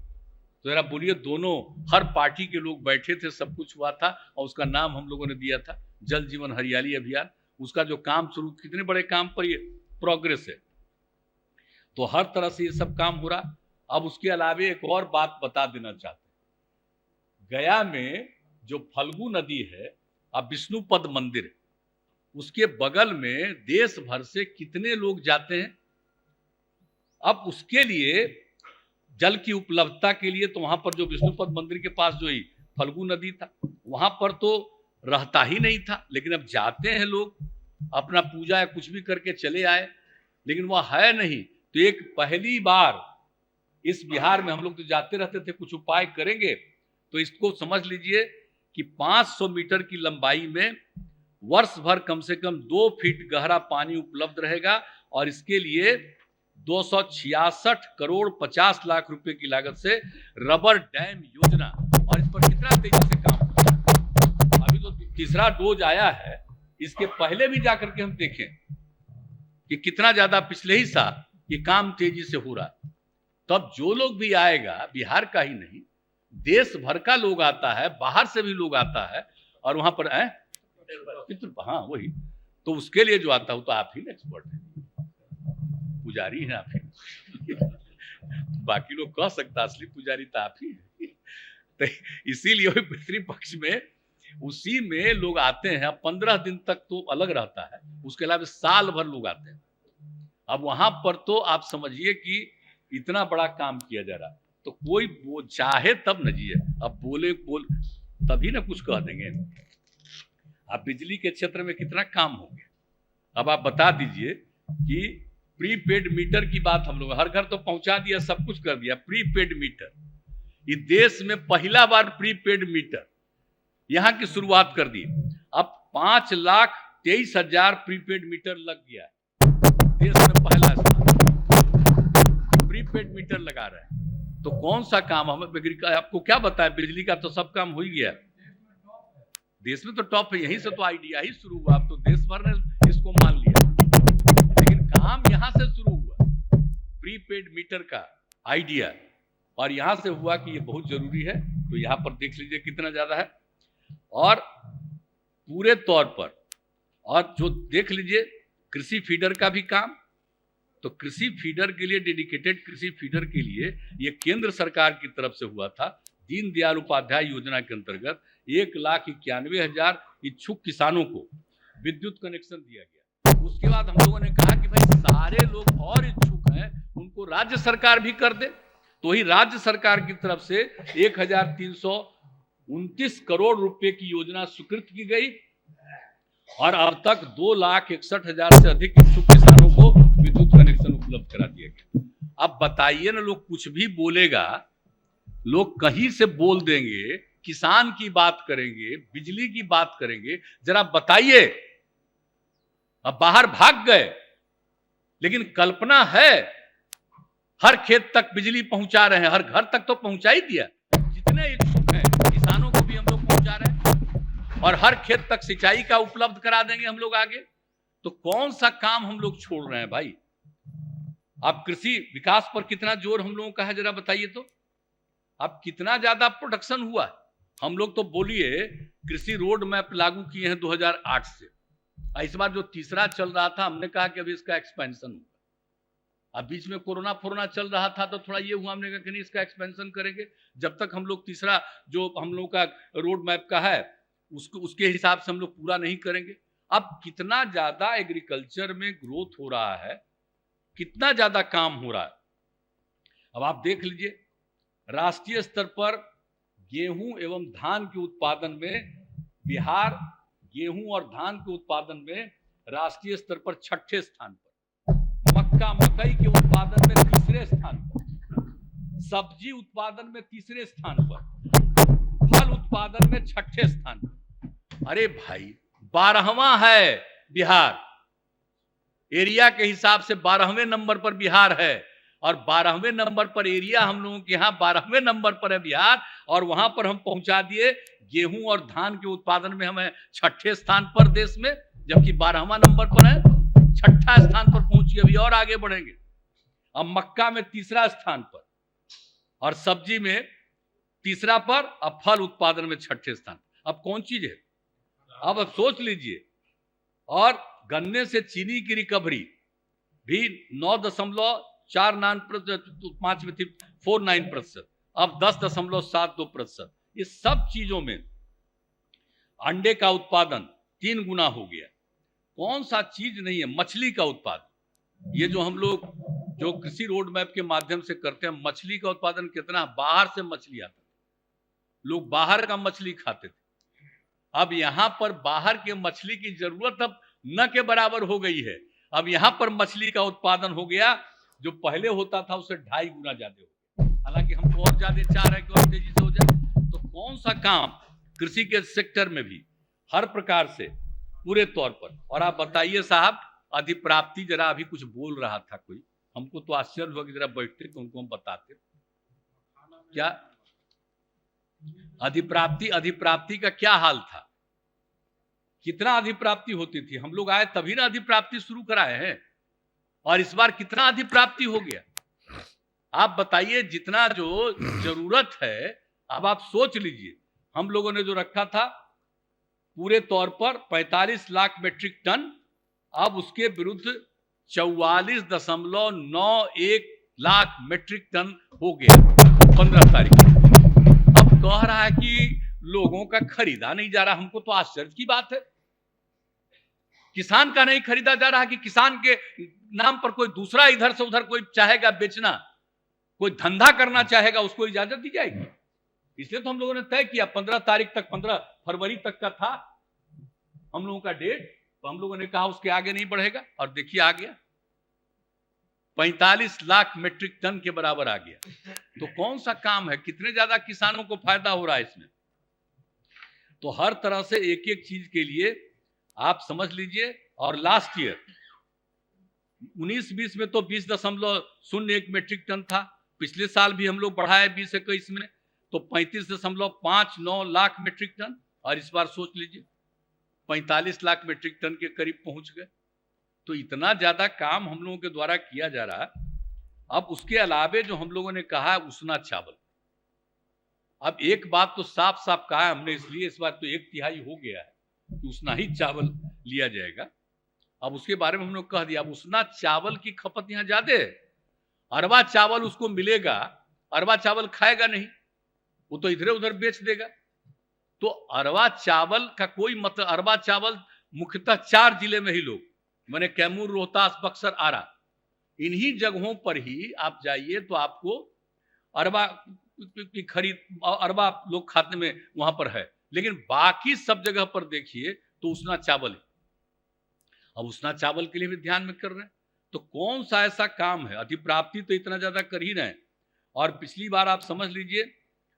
तो जरा बोलिए, दोनों हर पार्टी के लोग बैठे थे, सब कुछ हुआ था, और उसका नाम हम लोगों ने दिया था जल जीवन हरियाली अभियान। उसका जो काम शुरू, कितने बड़े काम पर ये प्रोग्रेस है। तो हर तरह से ये सब काम हो रहा। अब उसके अलावे एक और बात बता देना चाहते हैं, गया में जो फल्गु नदी है, अब विष्णुपद मंदिर है, उसके बगल में देश भर से कितने लोग जाते हैं। अब उसके लिए जल की उपलब्धता के लिए तो वहां पर जो विष्णुपद मंदिर के पास जो ही फल्गु नदी था, वहां पर तो रहता ही नहीं था। लेकिन अब जाते हैं लोग, अपना पूजा या कुछ भी करके चले आए, लेकिन वह है नहीं। तो एक पहली बार इस बिहार में हम लोग तो जाते रहते थे, कुछ उपाय करेंगे। तो इसको समझ लीजिए कि 500 मीटर की लंबाई में वर्ष भर कम से कम 2 फीट गहरा पानी उपलब्ध रहेगा, और इसके लिए 266 करोड़ 50 लाख रुपए की लागत से रबर डैम योजना, और इस पर कितना तेजी से काम हो रहा है। अभी तो तीसरा डोज आया है, इसके पहले भी जाकर के हम देखें कि कितना ज्यादा पिछले ही साल ये काम तेजी से हो रहा है। तब जो लोग भी आएगा, बिहार का ही नहीं देश भर का लोग आता है, बाहर से भी लोग आता है, और वहां पर हाँ वही, तो उसके लिए जो आता है तो आप ही एक्सपर्ट हैं, पुजारी हैं आप ही। बाकी लोग कह सकता असली पुजारी तो आप ही है। तो इसीलिए वही पितृपक्ष में उसी में लोग आते हैं। 15 दिन तक तो अलग रहता है, उसके अलावा साल भर लोग आते हैं। अब वहां पर तो आप समझिए कि इतना बड़ा काम किया जा रहा है, तो कोई वो चाहे तब न जिए। अब बोल तभी ना कुछ कह देंगे। अब बिजली के क्षेत्र में कितना काम हो गया। अब आप बता दीजिए कि प्रीपेड मीटर की बात हम लोग हर घर तो पहुंचा दिया, सब कुछ कर दिया। प्रीपेड मीटर, ये देश में पहला बार प्रीपेड मीटर यहां की शुरुआत कर दी। अब 5,23,000 प्रीपेड मीटर लग गया है, देश में पहला स्थान प्रीपेड मीटर लगा रहे हैं। तो कौन सा काम हमें आपको क्या बताया, बिजली का तो सब काम हो ही गया, देश में तो टॉप है। यहीं से तो आइडिया ही शुरू हुआ, अब तो देश भर ने इसको मान लिया, लेकिन काम यहां से शुरू हुआ प्रीपेड मीटर का आइडिया, और यहां से हुआ कि ये बहुत जरूरी है। तो यहां पर देख लीजिए कितना ज्यादा है। और पूरे तौर पर, और जो देख लीजिए कृषि फीडर का भी काम, तो कृषि फीडर के लिए, डेडिकेटेड कृषि फीडर के लिए ये केंद्र सरकार की तरफ से हुआ था। दीनदयाल उपाध्याय योजना के अंतर्गत 1,91,000 इच्छुक किसानों को विद्युत कनेक्शन दिया गया। उसके बाद हम लोगों ने कहा कि भाई सारे लोग और इच्छुक हैं, उनको राज्य सरकार भी कर दे। तो ही राज्य सरकार की तरफ से 1,329 करोड़ रुपए की योजना स्वीकृत की गई, और अब तक 2,61,000 से अधिक इच्छुक किसानों को विद्युत कनेक्शन उपलब्ध करा दिया गया। अब बताइए ना, लोग कुछ भी बोलेगा, लोग कहीं से बोल देंगे, किसान की बात करेंगे, बिजली की बात करेंगे, जरा बताइए। अब बाहर भाग गए, लेकिन कल्पना है हर खेत तक बिजली पहुंचा रहे हैं, हर घर तक तो पहुंचा ही दिया। जितने इच्छुक हैं किसानों को भी हम लोग पहुंचा रहे हैं, और हर खेत तक सिंचाई का उपलब्ध करा देंगे हम लोग आगे। तो कौन सा काम हम लोग छोड़ रहे हैं भाई। अब कृषि विकास पर कितना जोर हम लोगों का है, जरा बताइए तो। अब कितना ज्यादा प्रोडक्शन हुआ है। हम लोग तो बोलिए कृषि रोड मैप लागू किए हैं 2008 से, इस बार जो तीसरा चल रहा था, हमने कहा कि अभी इसका एक्सपेंशन होगा। अब बीच में कोरोना चल रहा था, तो थोड़ा ये हुआ, हमने कहा कि नहीं इसका एक्सपेंशन करेंगे, जब तक हम लोग तीसरा जो हम लोग का रोड मैप का है उसके हिसाब से हम लोग पूरा नहीं करेंगे। अब कितना ज्यादा एग्रीकल्चर में ग्रोथ हो रहा है, कितना ज्यादा काम हो रहा है। अब आप देख लीजिए, राष्ट्रीय स्तर पर गेहूं एवं धान के उत्पादन में बिहार गेहूं और धान के उत्पादन में राष्ट्रीय स्तर पर 6ठे स्थान पर, मकई के उत्पादन में 3रे स्थान पर, सब्जी उत्पादन में 3रे स्थान पर, फल उत्पादन में 6ठे स्थान पर। अरे भाई 12वां है बिहार, एरिया के हिसाब से 12वें नंबर पर बिहार है, और 12वें नंबर पर एरिया हम लोगों के यहाँ 12वें नंबर पर है बिहार, और वहां पर हम पहुंचा दिए गेहूं और धान के उत्पादन में हमें 6ठे स्थान पर देश में, जबकि 12वां नंबर पर है, 6ठा स्थान पर पहुंच गए, अभी और आगे बढ़ेंगे। अब मक्का में 3रा स्थान पर, और सब्जी में 3रा पर, अब फल उत्पादन में 6ठे स्थान। अब कौन चीज है, अब सोच लीजिए। और गन्ने से चीनी की रिकवरी भी 9.49%, अब 10.72%। इस सब चीजों में अंडे का उत्पादन 3 गुना हो गया। कौन सा चीज नहीं है, मछली का उत्पादन, ये जो हम लोग जो कृषि रोड मैप के माध्यम से करते हैं, मछली का उत्पादन कितना, बाहर से मछली आता था, लोग बाहर का मछली खाते थे। अब यहां पर बाहर के मछली की जरूरत अब न के बराबर हो गई है। अब यहां पर मछली का उत्पादन हो गया, जो पहले होता था उससे 2.5 गुना ज्यादा हो गया। हालांकि हम तो और ज्यादा चाह रहे हैं कि और तेजी से हो जाए। तो कौन सा काम कृषि के सेक्टर में भी हर प्रकार से पूरे तौर पर। और आप बताइए साहब, अधिप्राप्ति जरा अभी कुछ बोल रहा था कोई, हमको तो आश्चर्य हुआ कि जरा बैठते तो उनको हम बताते क्या अधिप्राप्ति का क्या हाल था, कितना अधिप्राप्ति होती थी। हम लोग आए तभी ना अधिप्राप्ति शुरू कराए हैं, और इस बार कितना अधिप्राप्ति हो गया आप बताइए। जितना जो जरूरत है, अब आप सोच लीजिए, हम लोगों ने जो रखा था पूरे तौर पर 45 लाख मीट्रिक टन, अब उसके विरुद्ध 44.91 लाख मीट्रिक टन हो गया 15 तारीख को। अब कह रहा है कि लोगों का खरीदा नहीं जा रहा। हमको तो आश्चर्य की बात है, किसान का नहीं खरीदा जा रहा कि किसान के नाम पर कोई दूसरा इधर से उधर कोई चाहेगा बेचना, कोई धंधा करना चाहेगा, उसको इजाजत दी जाएगी। इसलिए तो हम लोगों ने तय किया 15 तारीख तक, 15 फरवरी तक का था हम लोगों का डेट, तो हम लोगों ने कहा उसके आगे नहीं बढ़ेगा, और देखिए आ गया 45 लाख मीट्रिक टन के बराबर आ गया। तो कौन सा काम है, कितने ज्यादा किसानों को फायदा हो रहा है इसमें। तो हर तरह से एक एक चीज के लिए आप समझ लीजिए। और लास्ट ईयर 19-20 में तो 20.01 मीट्रिक टन था, पिछले साल भी हम लोग बढ़ाए 20-21 में तो 35.59 लाख मीट्रिक टन, और इस बार सोच लीजिए 45 लाख मीट्रिक टन के करीब पहुंच गए। तो इतना ज्यादा काम हम लोगों के द्वारा किया जा रहा है। अब उसके अलावे जो हम लोगों ने कहा उसना चावल, अब एक बात तो साफ साफ कहा है हमने, इसलिए इस बार तो 1/3 हो गया है कि उसना ही चावल लिया जाएगा। अब उसके बारे में हम लोग कह दिया। अब उसना चावल की खपत यहाँ ज्यादा है, अरवा चावल उसको मिलेगा, अरवा चावल खाएगा नहीं, वो तो इधर उधर बेच देगा। तो अरवा चावल का कोई मतलब, अरवा चावल मुख्यतः 4 जिले में ही लोग, मैंने कैमूर, रोहतास, बक्सर, आरा, इन्हीं जगहों पर ही आप जाइए तो आपको अरवा की खरीद, अरवा लोग खाते में वहां पर है, लेकिन बाकी सब जगह पर देखिए तो उसना चावल है। अब उसना चावल के लिए भी ध्यान में कर रहे हैं। तो कौन सा ऐसा काम है, अधिप्राप्ति तो इतना ज्यादा कर ही रहे हैं। और पिछली बार आप समझ लीजिए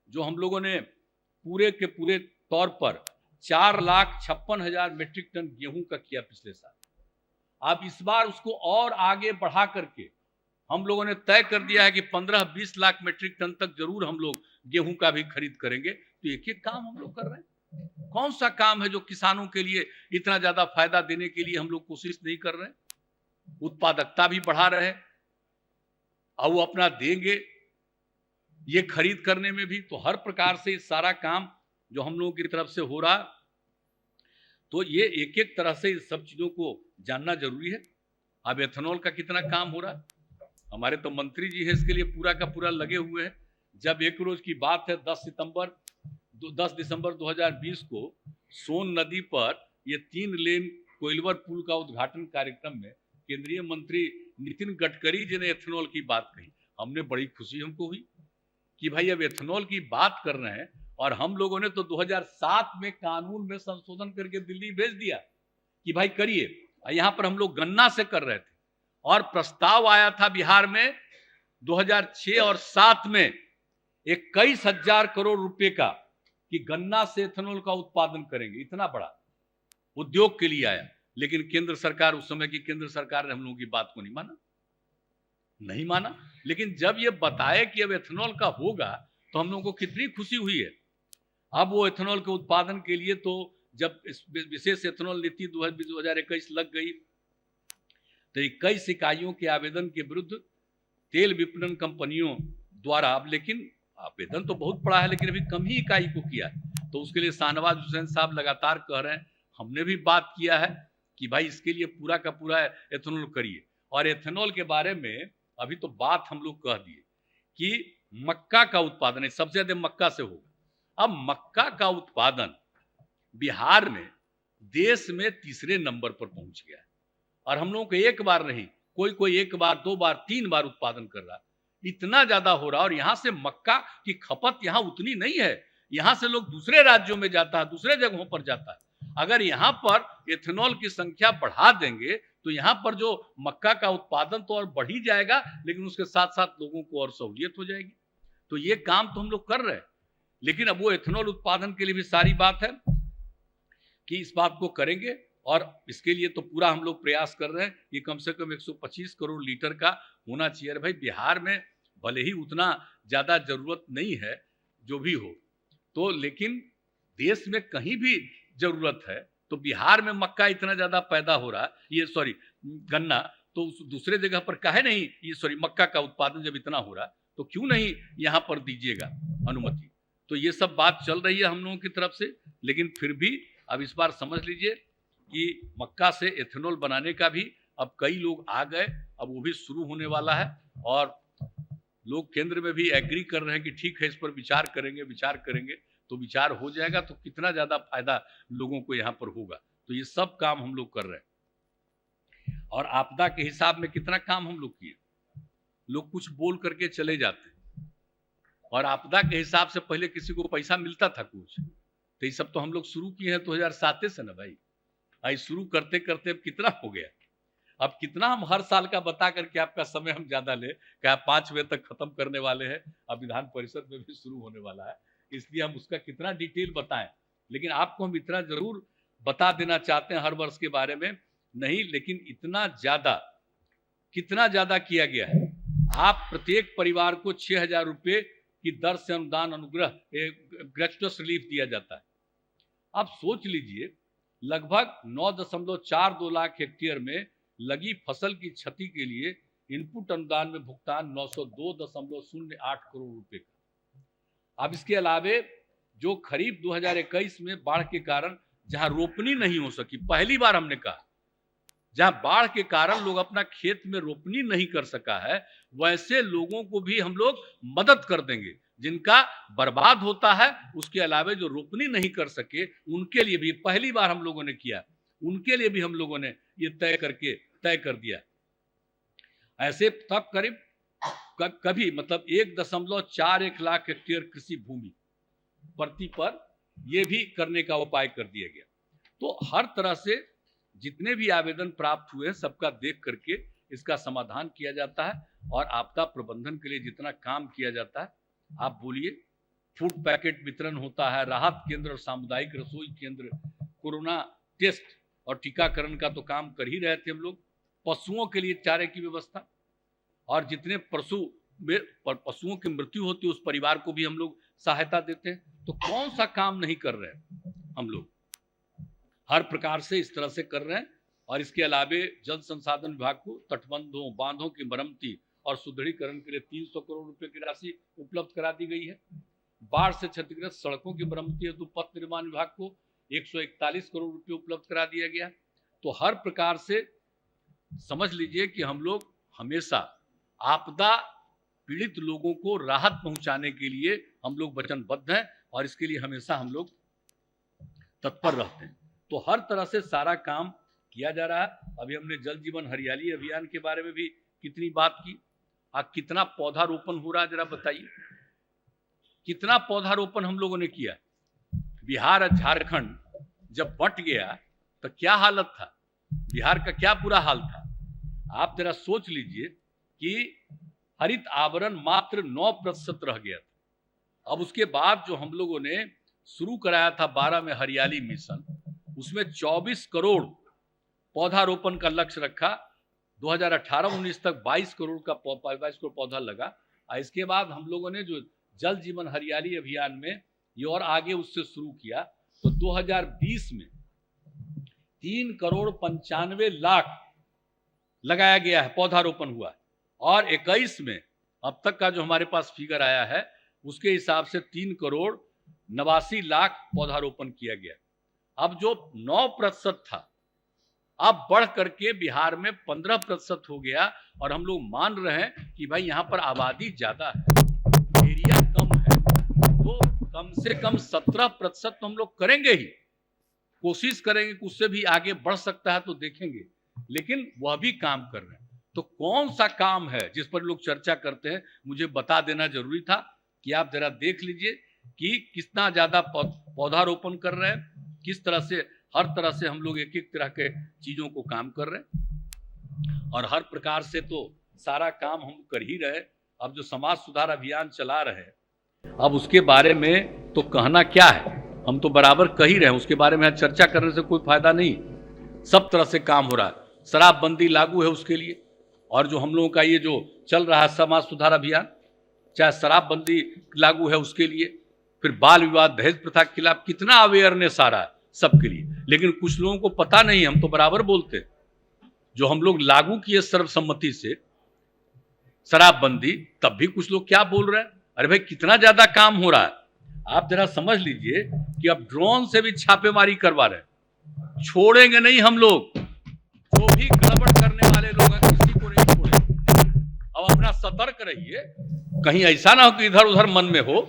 जो हम लोगों ने पूरे के पूरे तौर पर 4,56,000 मीट्रिक टन गेहूं का किया पिछले साल। अब इस बार उसको और आगे बढ़ा करके हम लोगों ने तय कर दिया है कि 15-20 लाख मीट्रिक टन तक जरूर हम लोग गेहूं का भी खरीद करेंगे। तो एक एक काम हम लोग कर रहे हैं। कौन सा काम है जो किसानों के लिए इतना ज्यादा फायदा देने के लिए हम लोग कोशिश नहीं कर रहे हैं। उत्पादकता भी बढ़ा रहे हैं और वो अपना देंगे ये खरीद करने में भी। तो हर प्रकार से सारा काम जो हम लोगों की तरफ से हो रहा, तो ये एक एक तरह से इस सब चीजों को जानना जरूरी है। अब एथेनॉल का कितना काम हो रहा, हमारे तो मंत्री जी है इसके लिए पूरा का पूरा लगे हुए हैं। जब एक रोज की बात है 10 दिसंबर 2020 को सोन नदी पर ये 3 लेन कोइलवर पुल का उद्घाटन कार्यक्रम में केंद्रीय मंत्री नितिन गडकरी जी ने एथेनॉल की बात कही। हमने बड़ी खुशी हमको हुई कि भाई अब एथेनॉल की बात कर रहे हैं। और हम लोगों ने तो 2007 में कानून में संशोधन करके दिल्ली भेज दिया कि भाई करिए। यहाँ पर हम लोग गन्ना से कर रहे थे और प्रस्ताव आया था बिहार में 2006 और 7 में 21,000 करोड़ रुपए का कि गन्ना से एथेनॉल का उत्पादन करेंगे। इतना बड़ा उद्योग के लिए आया, लेकिन केंद्र सरकार, उस समय की केंद्र सरकार ने हम लोगों की बात को नहीं माना। लेकिन जब ये बताए कि अब एथेनॉल का होगा तो हम लोगों को कितनी खुशी हुई है। अब वो एथेनॉल के उत्पादन के लिए तो जब विशेष एथेनॉल नीति 2021 लग गई तो 21 इकाइयों के आवेदन के विरुद्ध तेल विपणन कंपनियों द्वारा, अब लेकिन आवेदन तो बहुत पड़ा है लेकिन अभी कम ही इकाई को किया है। तो उसके लिए शाहनवाज हुसैन साहब लगातार कह रहे हैं, हमने भी बात किया है कि भाई इसके लिए पूरा का पूरा एथेनॉल करिए। और एथेनॉल के बारे में अभी तो बात हम लोग कह दिए कि मक्का का उत्पादन है, सबसे ज्यादा मक्का से होगा। अब मक्का का उत्पादन बिहार में देश में 3रे नंबर पर पहुंच गया है। और हम लोगों को एक बार नहीं कोई कोई 1 बार 2 बार 3 बार उत्पादन कर रहा है, इतना ज्यादा हो रहा है। और यहाँ से मक्का की खपत यहाँ उतनी नहीं है, यहाँ से लोग दूसरे राज्यों में जाता है, दूसरे जगहों पर जाता है। अगर यहाँ पर एथेनॉल की संख्या बढ़ा देंगे तो यहाँ पर जो मक्का का उत्पादन तो और बढ़ ही जाएगा, लेकिन उसके साथ साथ लोगों को और सहूलियत हो जाएगी। तो ये काम तो हम लोग कर रहे हैं, लेकिन अब वो एथेनॉल उत्पादन के लिए भी सारी बात है कि इस बात को करेंगे, और इसके लिए तो पूरा हम लोग प्रयास कर रहे हैं। ये कम से कम 125 करोड़ लीटर का होना चाहिए। भाई बिहार में भले ही उतना ज्यादा जरूरत नहीं है जो भी हो तो, लेकिन देश में कहीं भी जरूरत है तो बिहार में मक्का इतना ज्यादा पैदा हो रहा है, ये सॉरी गन्ना, तो दूसरे जगह पर काहे नहीं, ये सॉरी मक्का का उत्पादन जब इतना हो रहा है तो क्यों नहीं यहाँ पर दीजिएगा अनुमति। तो ये सब बात चल रही है हम लोगों की तरफ से, लेकिन फिर भी अब इस बार समझ लीजिए कि मक्का से एथेनॉल बनाने का भी अब कई लोग आ गए, अब वो भी शुरू होने वाला है। और लोग केंद्र में भी एग्री कर रहे हैं कि ठीक है, इस पर विचार करेंगे तो विचार हो जाएगा, तो कितना ज्यादा फायदा लोगों को यहाँ पर होगा। तो ये सब काम हम लोग कर रहे हैं। और आपदा के हिसाब में कितना काम हम लोग किए, लोग कुछ बोल करके चले जाते हैं, और आपदा के हिसाब से पहले किसी को पैसा मिलता था कुछ, तो ये सब तो हम लोग शुरू किए हैं 2007 से ना भाई। आई शुरू करते करते अब कितना हो गया, अब कितना हम हर साल का बता करके आपका समय हम ज्यादा ले, क्या 5 बजे तक खत्म करने वाले हैं, अब विधान परिषद में भी शुरू होने वाला है, इसलिए हम उसका कितना डिटेल बताएं। लेकिन आपको हम इतना जरूर बता देना चाहते हैं हर वर्ष के बारे में नहीं, लेकिन इतना ज्यादा कितना ज्यादा किया गया है। आप प्रत्येक परिवार को 6,000 रुपये की दर से अनुदान अनुग्रह ग्रेचुटस रिलीफ दिया जाता है। आप सोच लीजिए, लगभग 9.42 लाख हेक्टेयर में लगी फसल की क्षति के लिए इनपुट अनुदान में भुगतान 902.08 करोड़ रुपए का। अब इसके अलावे जो खरीफ 2021 में बाढ़ के कारण जहां रोपनी नहीं हो सकी, पहली बार हमने कहा जहां बाढ़ के कारण लोग अपना खेत में रोपनी नहीं कर सका है, वैसे लोगों को भी हम लोग मदद कर देंगे। जिनका बर्बाद होता है, उसके अलावे जो रोपनी नहीं कर सके उनके लिए भी पहली बार हम लोगों ने किया, उनके लिए भी हम लोगों ने ये तय कर दिया। ऐसे तब करीब कभी मतलब 1.41 लाख हेक्टेयर कृषि भूमि प्रति पर यह भी करने का उपाय कर दिया गया। तो हर तरह से जितने भी आवेदन प्राप्त हुए सबका देख करके इसका समाधान किया जाता है, और आपदा प्रबंधन के लिए जितना काम किया जाता है, आप बोलिए, फूड पैकेट वितरण होता है, राहत केंद्र और सामुदायिक रसोई केंद्र, कोरोना टेस्ट और टीकाकरण का तो काम कर ही रहे थे हम लोग, पशुओं के लिए चारे की व्यवस्था, और जितने पशुओं की मृत्यु होती है उस परिवार को भी हम लोग सहायता देते हैं। तो कौन सा काम नहीं कर रहे हैं, हम लोग हर प्रकार से इस तरह से कर रहे हैं। और इसके अलावे जल संसाधन विभाग को तटबंधों, बांधों की मरम्मती और सुदृढ़ीकरण के लिए 300 करोड़ रुपए की राशि उपलब्ध करा दी गई है। बाढ़ से क्षतिग्रस्त सड़कों की मरम्मती हेतु पथ निर्माण विभाग को 141 करोड़ रुपए उपलब्ध करा दिया गया। तो हर प्रकार से समझ लीजिए कि हम लोग हमेशा आपदा पीड़ित लोगों को राहत पहुंचाने के लिए हम लोग वचनबद्ध हैं, और इसके लिए हमेशा हम लोग तत्पर रहते हैं। तो हर तरह से सारा काम किया जा रहा है। अभी हमने जल जीवन हरियाली अभियान के बारे में भी कितनी बात की, आज कितना पौधारोपण हो रहा है जरा बताइए, कितना पौधारोपण हम लोगों ने किया। बिहार और झारखंड जब बंट गया तो क्या हालत था, बिहार का क्या बुरा हाल था। आप जरा सोच लीजिए कि हरित आवरण मात्र 9% रह गया था। अब उसके बाद जो हम लोगों ने शुरू कराया था 12 में हरियाली मिशन, उसमें 24 करोड़ पौधारोपण का लक्ष्य रखा। 2018-19 तक 22 करोड़ पौधा लगा। और इसके बाद हम लोगों ने जो जल जीवन हरियाली अभियान में ये और आगे उससे शुरू किया, तो 2020 में 3 करोड़ 95 लाख लगाया गया है, पौधारोपण हुआ है। और 21 में अब तक का जो हमारे पास फिगर आया है उसके हिसाब से 3 करोड़ 89 लाख पौधारोपण किया गया। अब जो 9% था, अब बढ़ करके बिहार में 15% हो गया। और हम लोग मान रहे हैं कि भाई यहाँ पर आबादी ज्यादा है, एरिया कम है, तो कम से कम 17% तो हम लोग करेंगे ही, कोशिश करेंगे कि उससे भी आगे बढ़ सकता है तो देखेंगे, लेकिन वह भी काम कर रहे हैं। तो कौन सा काम है जिस पर लोग चर्चा करते हैं, मुझे बता देना जरूरी था कि आप जरा देख लीजिए कि कितना ज्यादा पौधारोपण कर रहे हैं, किस तरह से हर तरह से हम लोग एक एक तरह के चीजों को काम कर रहे हैं और हर प्रकार से तो सारा काम हम कर ही रहे। अब जो समाज सुधार अभियान चला रहे हैं, अब उसके बारे में तो कहना क्या है, हम तो बराबर कह ही रहे हैं, उसके बारे में चर्चा करने से कोई फायदा नहीं। सब तरह से काम हो रहा है, शराबबंदी लागू है उसके लिए, और जो हम लोगों का ये जो चल रहा है समाज सुधार अभियान, चाहे शराबबंदी लागू है उसके लिए, फिर बाल विवाह दहेज प्रथा के खिलाफ कितना अवेयरनेस आ रहा है सबके लिए। लेकिन कुछ लोगों को पता नहीं, हम तो बराबर बोलते हैं, जो हम लोग लागू किए सर्वसम्मति से शराबबंदी, तब भी कुछ लोग क्या बोल रहे हैं, अरे भाई कितना ज्यादा काम हो रहा है। आप जरा समझ लीजिए कि अब ड्रोन से भी छापेमारी करवा रहे हैं, छोड़ेंगे नहीं हम लोग, जो भी गड़बड़ करने वाले लोग हैं किसी को नहीं छोड़ेंगे। अब अपना सतर्क रहिए, कहीं ऐसा ना हो कि इधर उधर मन में हो,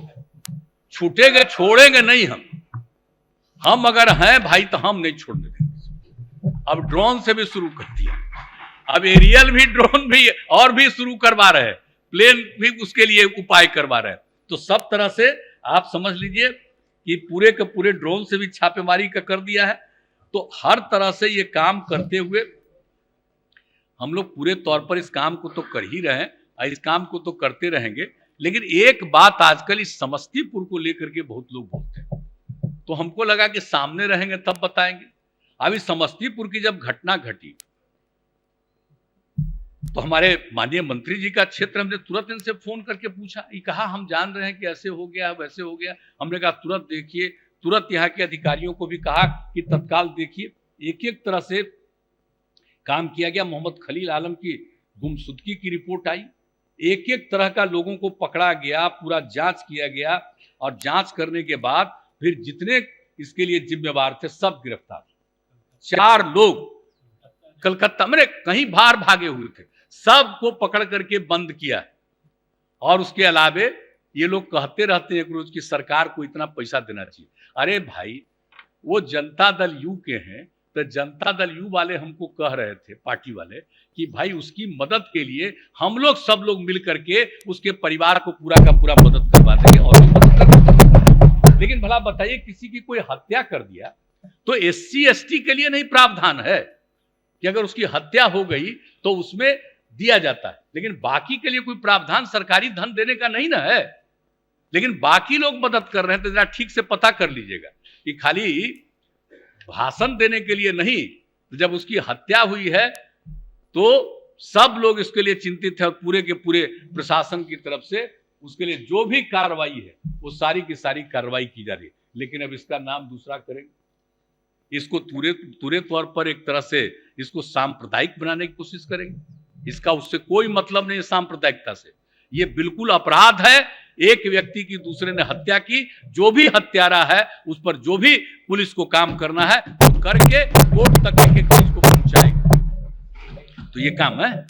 छूटेंगे छोड़ेंगे नहीं हम अगर हैं भाई तो हम नहीं छोड़ने देंगे। अब ड्रोन से भी शुरू कर दिया, अब एरियल भी ड्रोन भी और भी शुरू करवा रहे हैं, प्लेन भी उसके लिए उपाय करवा रहे हैं। तो सब तरह से आप समझ लीजिए कि पूरे के पूरे ड्रोन से भी छापेमारी का कर दिया है। तो हर तरह से ये काम करते हुए हम लोग पूरे तौर पर इस काम को तो कर ही रहे हैं और इस काम को तो करते रहेंगे। लेकिन एक बात आजकल इस समस्तीपुर को लेकर के बहुत लोग बोलते हैं, तो हमको लगा कि सामने रहेंगे तब बताएंगे। अभी समस्तीपुर की जब घटना घटी तो हमारे माननीय मंत्री जी का क्षेत्र, हमने तुरंत इनसे फोन करके पूछा, ये कहा हम जान रहे हैं कि ऐसे हो गया वैसे हो गया। हमने कहा तुरंत देखिए, तुरंत यहाँ के अधिकारियों को भी कहा कि तत्काल देखिए। एक एक तरह से काम किया गया। मोहम्मद खलील आलम की गुमशुदगी की रिपोर्ट आई, एक एक तरह का लोगों को पकड़ा गया, पूरा जांच किया गया और जांच करने के बाद फिर जितने इसके लिए जिम्मेवार थे सब गिरफ्तार। 4 लोग कलकत्ता में कहीं बाहर भागे हुए थे, सबको पकड़ करके बंद किया है। और उसके अलावे ये लोग कहते रहते हैं रोज की सरकार को इतना पैसा देना चाहिए। अरे भाई वो जनता दल यू के हैं, तो जनता दल यू वाले हमको कह रहे थे, पार्टी वाले, कि भाई उसकी मदद के लिए हम लोग सब लोग मिल करके उसके परिवार को पूरा का पूरा मदद करवा देंगे और मदद कर। लेकिन भला बताइए, किसी की कोई हत्या कर दिया तो SC ST के लिए नहीं प्रावधान है कि अगर उसकी हत्या हो गई तो उसमें दिया जाता है, लेकिन बाकी के लिए कोई प्रावधान सरकारी धन देने का नहीं ना है। लेकिन बाकी लोग मदद कर रहे हैं, तो जरा ठीक से पता कर लीजिएगा कि खाली भाषण देने के लिए नहीं, तो जब उसकी हत्या हुई है तो सब लोग इसके लिए चिंतित है और पूरे के पूरे प्रशासन की तरफ से उसके लिए जो भी कार्रवाई है वो सारी की सारी कार्रवाई की जा रही है। लेकिन अब इसका नाम दूसरा करेंगे, इसको पूरे तौर पर एक तरह से इसको सांप्रदायिक बनाने की कोशिश करेंगे। इसका उससे कोई मतलब नहीं है सांप्रदायिकता से, ये बिल्कुल अपराध है। एक व्यक्ति की दूसरे ने हत्या की, जो भी हत्यारा है उस पर जो भी पुलिस को काम करना है वो करके कोर्ट तक के केस को पहुंचाएगा। तो ये काम है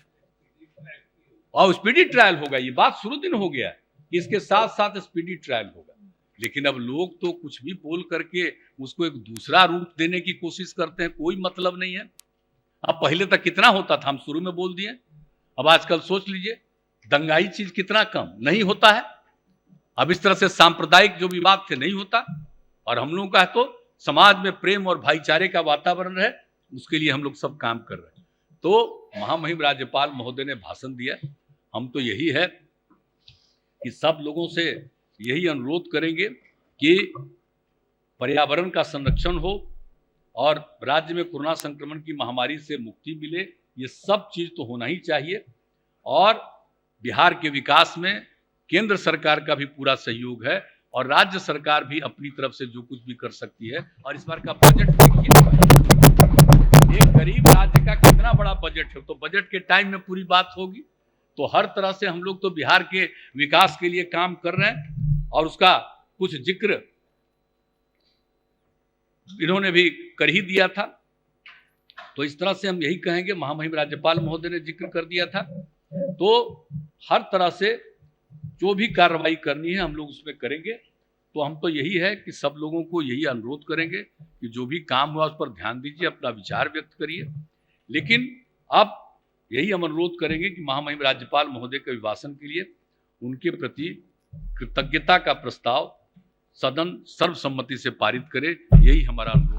और स्पीडी ट्रायल होगा। ये बात शुरू दिन हो गया कि इसके साथ साथ स्पीडी ट्रायल होगा। लेकिन अब लोग तो कुछ भी बोल करके उसको एक दूसरा रूप देने की कोशिश करते हैं, कोई मतलब नहीं है। अब पहले तक कितना होता था, हम शुरू में बोल दिए। अब आजकल सोच लीजिए दंगाई चीज कितना कम नहीं होता है। अब इस तरह से सांप्रदायिक जो विवाद थे नहीं होता, और हम लोगों का तो समाज में प्रेम और भाईचारे का वातावरण है, उसके लिए हम लोग सब काम कर रहे हैं। तो महामहिम राज्यपाल महोदय ने भाषण दिया, हम तो यही है कि सब लोगों से यही अनुरोध करेंगे कि पर्यावरण का संरक्षण हो और राज्य में कोरोना संक्रमण की महामारी से मुक्ति मिले। ये सब चीज तो होना ही चाहिए और बिहार के विकास में केंद्र सरकार का भी पूरा सहयोग है और राज्य सरकार भी अपनी तरफ से जो कुछ भी कर सकती है। और इस बार का बजट देखिए, एक गरीब राज्य का कितना बड़ा बजट है, तो बजट के टाइम में पूरी बात होगी। तो हर तरह से हम लोग तो बिहार के विकास के लिए काम कर रहे हैं और उसका कुछ जिक्र इन्होंने भी कर ही दिया था। तो इस तरह से हम यही कहेंगे, महामहिम राज्यपाल महोदय ने जिक्र कर दिया था। तो हर तरह से जो भी कार्रवाई करनी है हम लोग उसमें करेंगे। तो हम तो यही है कि सब लोगों को यही अनुरोध करेंगे कि जो भी काम हुआ उस पर ध्यान दीजिए, अपना विचार व्यक्त करिए। लेकिन अब यही हम अनुरोध करेंगे कि महामहिम राज्यपाल महोदय के अभिभाषण के लिए उनके प्रति कृतज्ञता का प्रस्ताव सदन सर्वसम्मति से पारित करे, यही हमारा अनुरोध।